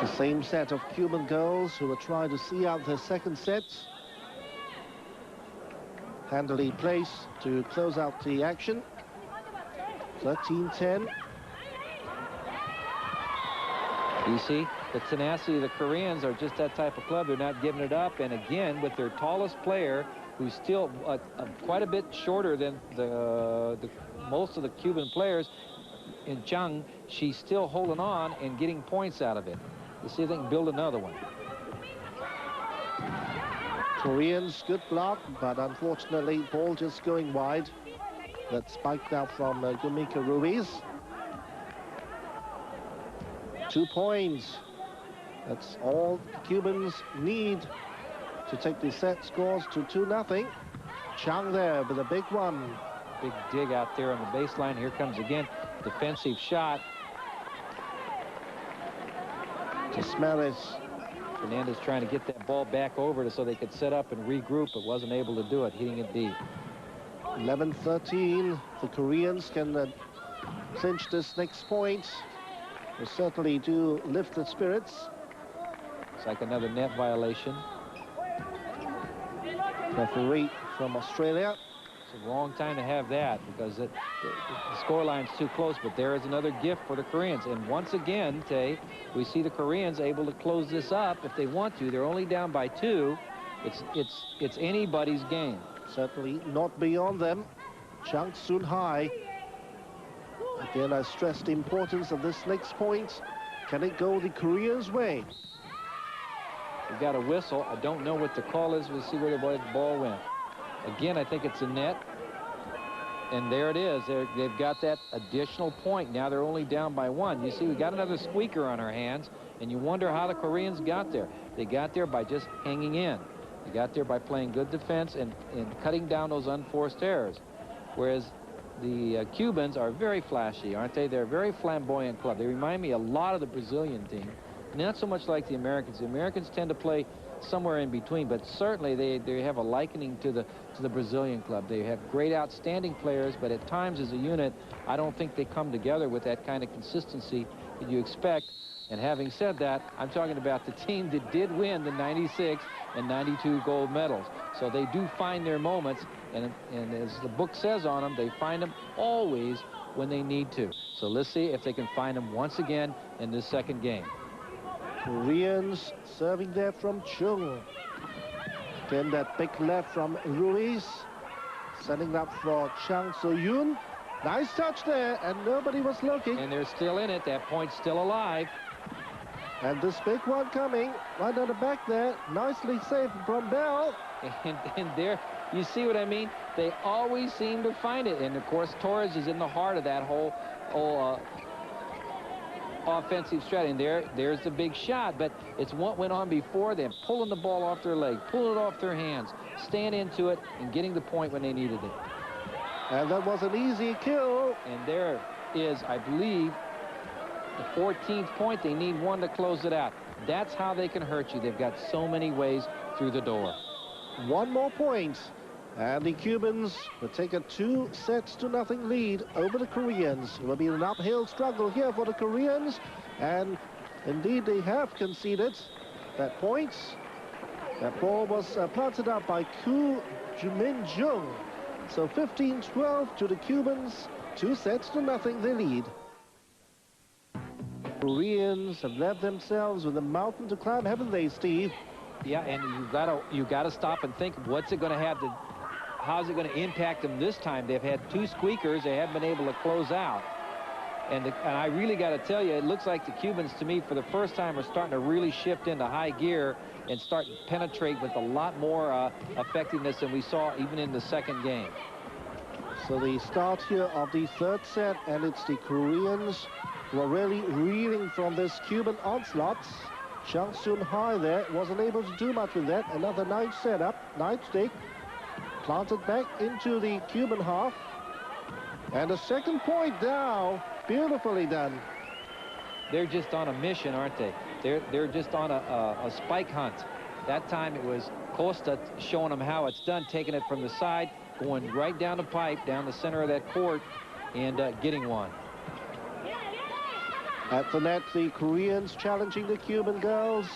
The same set of Cuban girls who are trying to see out their second set. Handily placed to close out the action. 13-10. You see, the tenacity of the Koreans are just that type of club. They're not giving it up. And again, with their tallest player, who's still quite a bit shorter than most of the Cuban players, in Chang, she's still holding on and getting points out of it. Let's see if they can build another one. Koreans, good block, but unfortunately, ball just going wide. That spiked out from Gumika Ruiz. 2 points. That's all the Cubans need to take the set scores to 2-0. Chang there with a big one. Big dig out there on the baseline. Here comes again defensive shot. Tasmaris. Fernandez trying to get that ball back over so they could set up and regroup, but wasn't able to do it, hitting it deep. 11-13. The Koreans can clinch this next point. They certainly do lift the spirits. It's like another net violation. Referee from Australia. the wrong time to have that because the scoreline's too close. But there is another gift for the Koreans. And once again, Tay, we see the Koreans able to close this up if they want to. They're only down by 2. It's anybody's game. Certainly not beyond them. Chung Soon Hai. Again, I stress the importance of this next point. Can it go the Koreans' way? We got a whistle. I don't know what the call is. We'll see where the ball went. Again, I think it's a net. And there it is. They've got that additional point. Now they're only down by 1. You see, we got another squeaker on our hands, and you wonder how the Koreans got there. They got there by just hanging in. They got there by playing good defense and cutting down those unforced errors. Whereas the Cubans are very flashy, aren't they? They're a very flamboyant club. They remind me a lot of the Brazilian team. Not so much like the Americans. The Americans tend to play somewhere in between, but certainly they have a likening to the Brazilian club. They have great, outstanding players, but at times as a unit, I don't think they come together with that kind of consistency that you expect. And having said that, I'm talking about the team that did win the 96 and 92 gold medals. So they do find their moments, and as the book says on them, they find them always when they need to. So let's see if they can find them once again in this second game. Koreans serving there from Chung. Again, that big left from Ruiz. Setting up for Chang So-yoon. Nice touch there, and nobody was looking. And they're still in it. That point's still alive. And this big one coming right on the back there. Nicely saved from Bell. And there, you see what I mean? They always seem to find it. And, of course, Torres is in the heart of that whole offensive strategy. And there's the big shot, but it's what went on before them, pulling the ball off their leg, pulling it off their hands, staying into it, and getting the point when they needed it. And that was an easy kill. And there is, I believe, the 14th point. They need one to close it out. That's how they can hurt you. They've got so many ways through the door. One more point, and the Cubans will take a 2-0 lead over the Koreans. It will be an uphill struggle here for the Koreans, and indeed they have conceded that point. That ball was planted up by Koo Jumin Jung. So 15-12 to the Cubans, 2-0 they lead. Koreans have left themselves with a mountain to climb, haven't they, Steve? Yeah, and you gotta stop and think, what's it going to have to, how's it going to impact them this time? They've had 2 squeakers they haven't been able to close out. And I really got to tell you, it looks like the Cubans, to me, for the first time, are starting to really shift into high gear and start to penetrate with a lot more effectiveness than we saw even in the second game. So the start here of the third set, and it's the Koreans who are really reeling from this Cuban onslaught. Chung Soon Hai there wasn't able to do much with that. Another nice setup, nice stick, planted back into the Cuban half. And a second point now, beautifully done. They're just on a mission, aren't they? They're just on a spike hunt. That time it was Costa showing them how it's done, taking it from the side, going right down the pipe, down the center of that court, and getting one. At the net, the Koreans challenging the Cuban girls.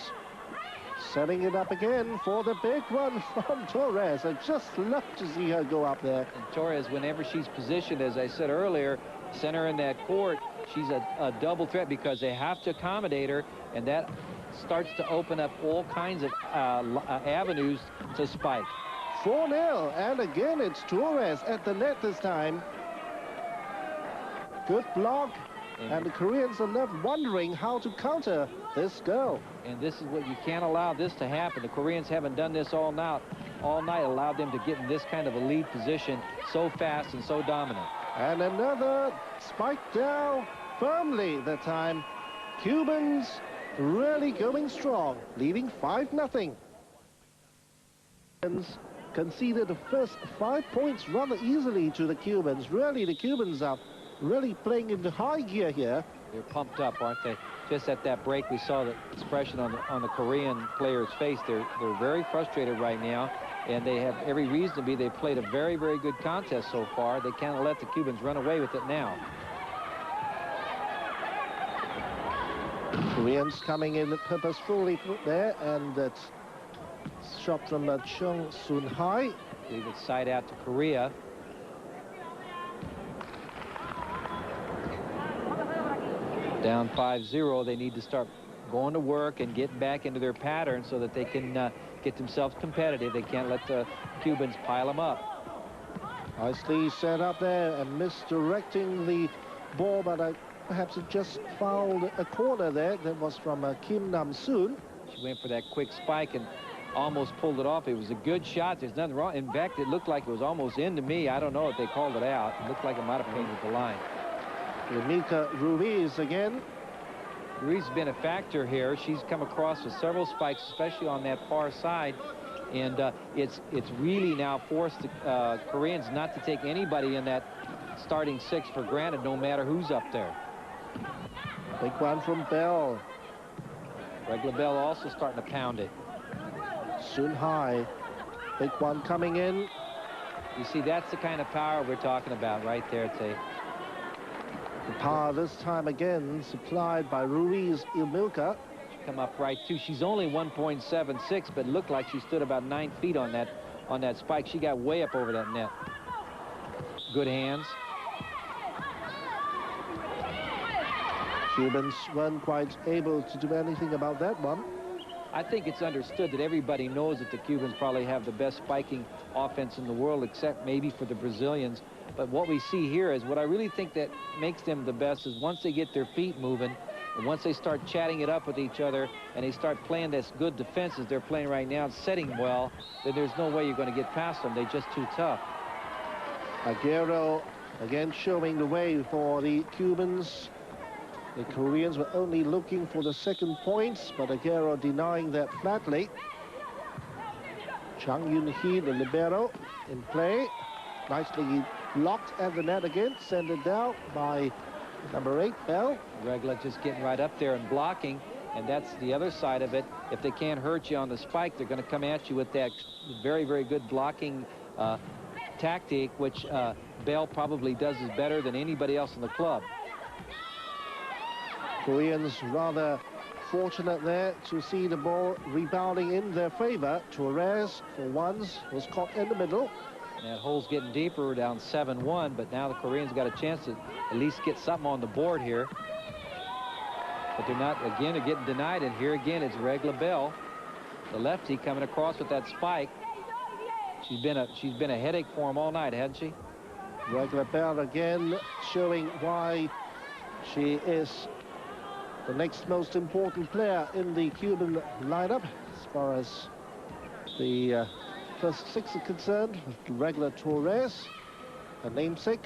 Setting it up again for the big one from Torres. I just love to see her go up there. And Torres, whenever she's positioned, as I said earlier, center in that court, she's a double threat because they have to accommodate her, and that starts to open up all kinds of avenues to spike. 4-0, and again it's Torres at the net this time. Good block. And the Koreans are left wondering how to counter this girl. And this is what you can't allow this to happen. The Koreans haven't done this all night, allowed them to get in this kind of a lead position so fast and so dominant. And another spike down firmly that time. Cubans really going strong, leading 5-0. Conceded the first 5 points rather easily to the Cubans. Really, the Cubans are really playing into high gear here. They're pumped up, aren't they? Just at that break, we saw the expression on the Korean player's face. They're very frustrated right now, and they have every reason to be. They've played a very, very good contest so far. They can't let the Cubans run away with it now. Koreans coming in purposefully there, and that's shot from Chung Soon Hai. Leave it side out to Korea. Down 5-0, they need to start going to work and getting back into their pattern so that they can get themselves competitive. They can't let the Cubans pile them up. Nicely set up there and misdirecting the ball, but perhaps it just fouled a corner there. That was from Kim Nam-soon. She went for that quick spike and almost pulled it off. It was a good shot. There's nothing wrong. In fact, it looked like it was almost into me. I don't know if they called it out. It looked like it might have painted the line. Emilka Ruiz again. Ruiz has been a factor here. She's come across with several spikes, especially on that far side. And it's really now forced the Koreans not to take anybody in that starting six for granted, no matter who's up there. Big one from Bell. Regla Bell also starting to pound it. Soon high. Big one coming in. You see, that's the kind of power we're talking about right there, Tay. The power this time again supplied by Ruiz Emilka. Come up right too. She's only 1.76, but looked like she stood about 9 feet on that spike. She got way up over that net. Good hands. Cubans weren't quite able to do anything about that one. I think it's understood that everybody knows that the Cubans probably have the best spiking offense in the world, except maybe for the Brazilians. But what we see here is what I really think that makes them the best is once they get their feet moving, and once they start chatting it up with each other, and they start playing this good defense as they're playing right now, setting well, then there's no way you're going to get past them. They're just too tough. Aguero again showing the way for the Cubans. The Koreans were only looking for the second points, but Aguero denying that flatly. Chang Yun-hee, the libero, in play. Nicely blocked at the net again, sent it down by number 8, Bell. Regla just getting right up there and blocking, and that's the other side of it. If they can't hurt you on the spike, they're going to come at you with that very, very good blocking tactic, which Bell probably does is better than anybody else in the club. Koreans rather fortunate there to see the ball rebounding in their favor. Torres, for once, was caught in the middle. That hole's getting deeper. We're down 7-1, but now the Koreans got a chance to at least get something on the board here. But they're not. Again, they're getting denied, and here again it's Regla Bell, the lefty, coming across with that spike. She's been a headache for him all night, hasn't she? Regla Bell again showing why she is the next most important player in the Cuban lineup as far as the first six are concerned. Regla Torres, her namesake,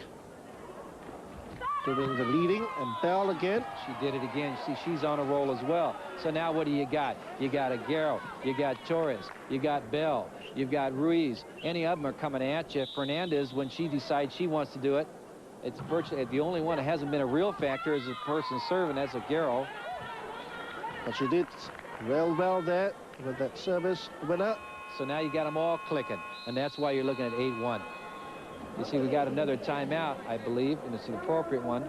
doing the leading, and Bell again. She did it again. See, she's on a roll as well. So now what do you got? You got Aguero, you got Torres, you got Bell, you've got Ruiz. Any of them are coming at you. Fernandez, when she decides she wants to do it, it's virtually the only one that hasn't been a real factor is the person serving. That's Aguero. But she did real well there with that service winner. So now you got them all clicking, and that's why you're looking at 8-1. You see, we got another timeout, I believe, and it's an appropriate one.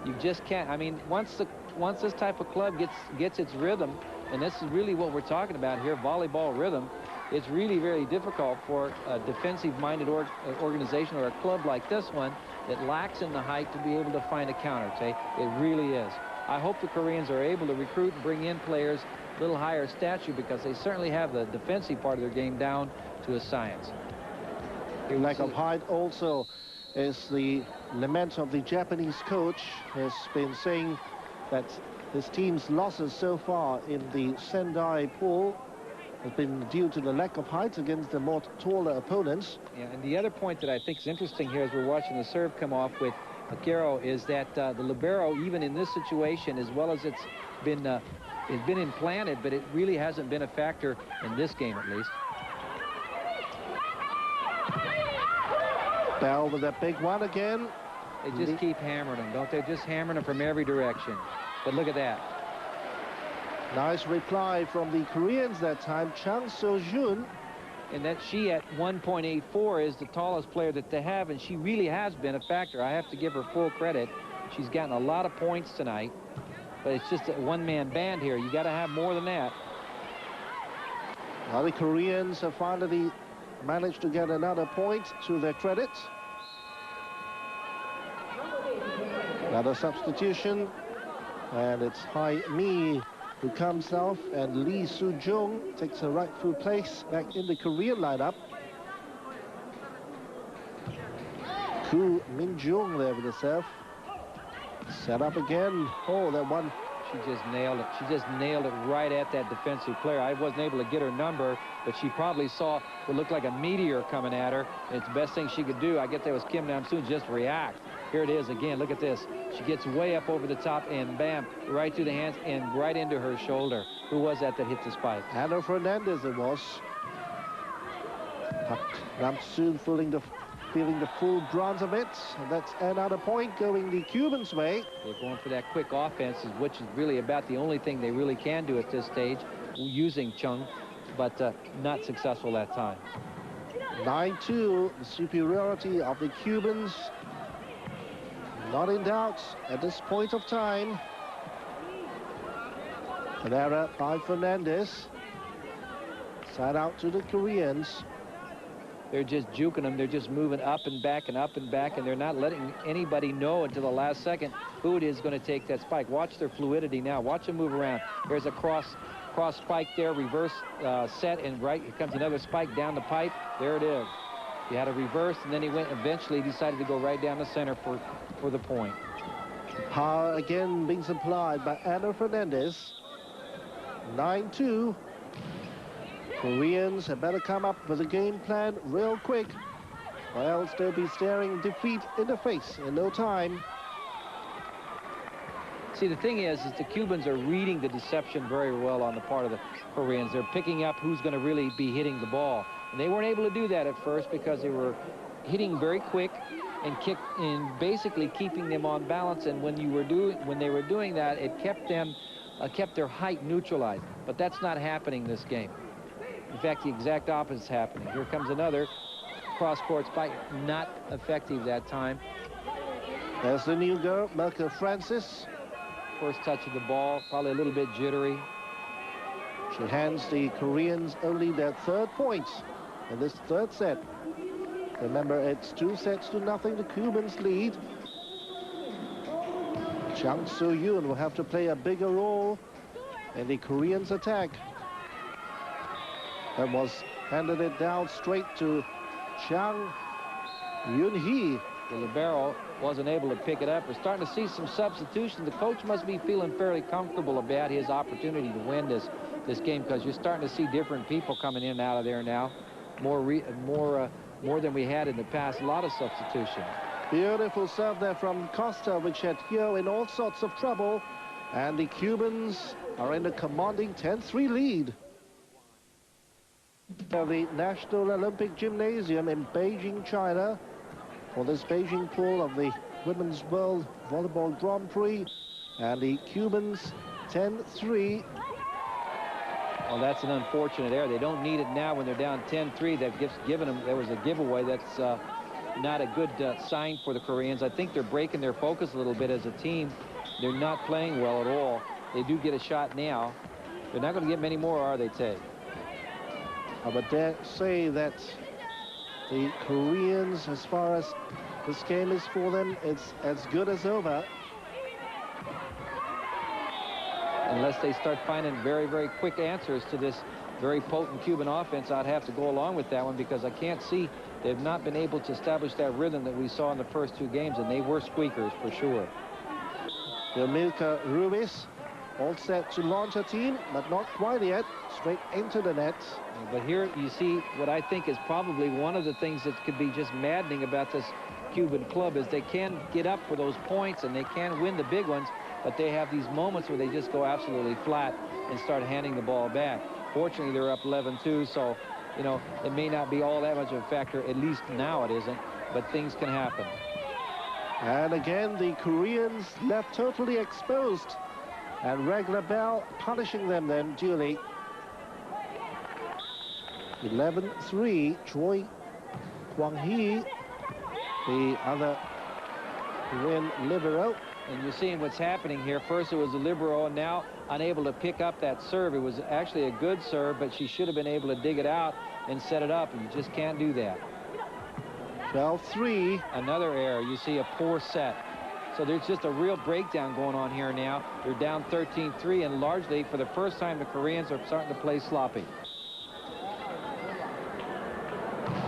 You just can't. I mean, once this type of club gets its rhythm, and this is really what we're talking about here, volleyball rhythm, it's really very difficult for a defensive-minded organization or a club like this one that lacks in the height to be able to find a counter, Tay. It really is. I hope the Koreans are able to recruit and bring in players a little higher stature, because they certainly have the defensive part of their game down to a science. Lack of height also is the lament of the Japanese coach. Has been saying that his team's losses so far in the Sendai pool has been due to the lack of height against the more taller opponents. Yeah, and the other point that I think is interesting here as we're watching the serve come off with Aguero is that the libero, even in this situation, as well as it's been implanted, but it really hasn't been a factor in this game, at least. Bell with that big one again. They just keep hammering them, don't they? Just hammering them from every direction. But look at that. Nice reply from the Koreans that time. Chang So-jun. And that she at 1.84 is the tallest player that they have, and she really has been a factor. I have to give her full credit. She's gotten a lot of points tonight, but it's just a one-man band here. You got to have more than that. Now the Koreans have finally managed to get another point to their credit. Another substitution. And it's Hai Mi who comes off, and Lee Soo-jung takes her rightful place back in the Korean lineup. Koo Min-jung there with the serve. Set up again. Oh, that one. She just nailed it. She just nailed it right at that defensive player. I wasn't able to get her number, but she probably saw what looked like a meteor coming at her. And it's the best thing she could do. I guess that was Kim Nam-soon, just react. Here it is again. Look at this. She gets way up over the top and bam, right through the hands and right into her shoulder. Who was that hit the spike? Anna Fernandez it was. Nam-soon feeling the full brunt of it. And that's another point going the Cubans' way. They're going for that quick offense, which is really about the only thing they really can do at this stage, using Chung, but not successful that time. 9-2, the superiority of the Cubans. Not in doubt at this point of time. An error by Fernandez. Side out to the Koreans. They're just juking them. They're just moving up and back and up and back, and they're not letting anybody know until the last second who it is going to take that spike. Watch their fluidity now. Watch them move around. There's a cross spike there, reverse set, and right here comes another spike down the pipe. There it is. He had a reverse, and then he eventually decided to go right down the center for the point. Power again being supplied by Anna Fernandez. 9-2. Koreans had better come up with a game plan real quick, or else they'll be staring defeat in the face in no time. See, the thing is the Cubans are reading the deception very well on the part of the Koreans. They're picking up who's going to really be hitting the ball. And they weren't able to do that at first because they were hitting very quick and basically keeping them on balance. And when they were doing that, it kept their height neutralized. But that's not happening this game. In fact, the exact opposite is happening. Here comes another cross-court spike. Not effective that time. There's the new girl, Melka Francis. First touch of the ball, probably a little bit jittery. She hands the Koreans only their third point in this third set. Remember, it's 2-0 the Cubans lead. Chang Soo-yoon will have to play a bigger role in the Koreans' attack. That was handed it down straight to Chang Yun-hee. The libero wasn't able to pick it up. We're starting to see some substitution. The coach must be feeling fairly comfortable about his opportunity to win this game, because you're starting to see different people coming in and out of there now. More than we had in the past. A lot of substitution. Beautiful serve there from Costa, which had Hyo in all sorts of trouble. And the Cubans are in a commanding 10-3 lead. The National Olympic Gymnasium in Beijing, China, for this Beijing pool of the Women's World Volleyball Grand Prix, and the Cubans 10-3. Well, that's an unfortunate error. They don't need it now when they're down 10-3. That given them, there was a giveaway. That's not a good sign for the Koreans. I think they're breaking their focus a little bit as a team. They're not playing well at all. They do get a shot now. They're not going to get many more, are they, Ted? I would dare say that the Koreans, as far as this game is for them, it's as good as over. Unless they start finding very, very quick answers to this very potent Cuban offense, I'd have to go along with that one, because I can't see they've not been able to establish that rhythm that we saw in the first two games, and they were squeakers for sure. Milka Ruiz all set to launch her team, but not quite yet. Straight into the net. But here you see what I think is probably one of the things that could be just maddening about this Cuban club is they can get up for those points and they can win the big ones, but they have these moments where they just go absolutely flat and start handing the ball back. Fortunately, they're up 11-2, so, you know, it may not be all that much of a factor. At least now it isn't, but things can happen. And again, the Koreans left totally exposed, and Regla Bell punishing them then duly. 11-3, Choi Kwang-hee, the other Korean libero. And you're seeing what's happening here. First it was a libero, and now unable to pick up that serve. It was actually a good serve, but she should have been able to dig it out and set it up, and you just can't do that. 12-3. Another error. You see a poor set. So there's just a real breakdown going on here now. They're down 13-3, and largely for the first time the Koreans are starting to play sloppy.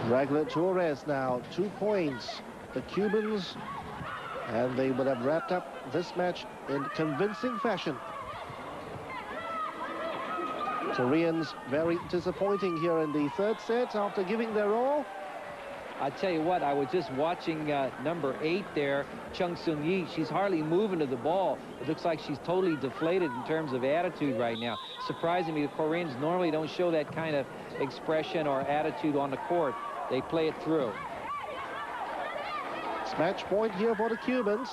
Regla Torres now 2 points. The Cubans, and they would have wrapped up this match in convincing fashion. Koreans very disappointing here in the third set after giving their all. I tell you what, I was just watching number 8 there, Chung Seung-yi. She's hardly moving to the ball. It looks like she's totally deflated in terms of attitude right now. Surprising me, the Koreans normally don't show that kind of expression or attitude on the court. They play it through. It's match point here for the Cubans.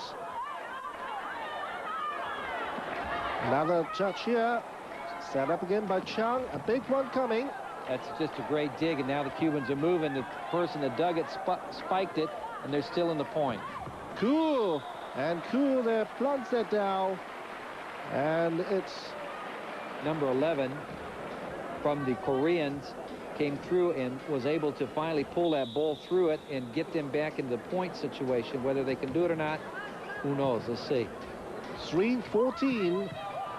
Another touch here. Set up again by Chung. A big one coming. That's just a great dig, and now the Cubans are moving. The person that dug it spiked it, and they're still in the point. Cool. And Cool there plunks that down. And it's number 11 from the Koreans came through and was able to finally pull that ball through it and get them back into the point situation. Whether they can do it or not, who knows? Let's see. 3-14.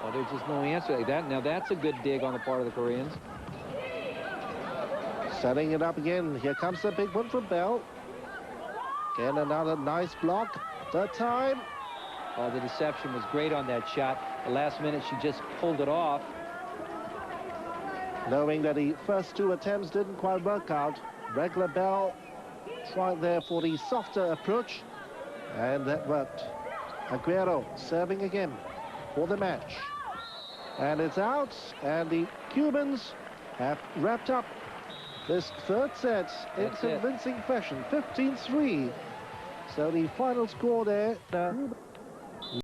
Oh, there's just no answer like that. Now that's a good dig on the part of the Koreans. Setting it up again. Here comes the big one from Bell. Again, another nice block. Third time. Oh, the deception was great on that shot. The last minute, she just pulled it off. Knowing that the first 2 attempts didn't quite work out, Regla Bell tried there for the softer approach, and that worked. Aguero serving again for the match. And it's out, and the Cubans have wrapped up this third set in convincing fashion, 15-3. So the final score there.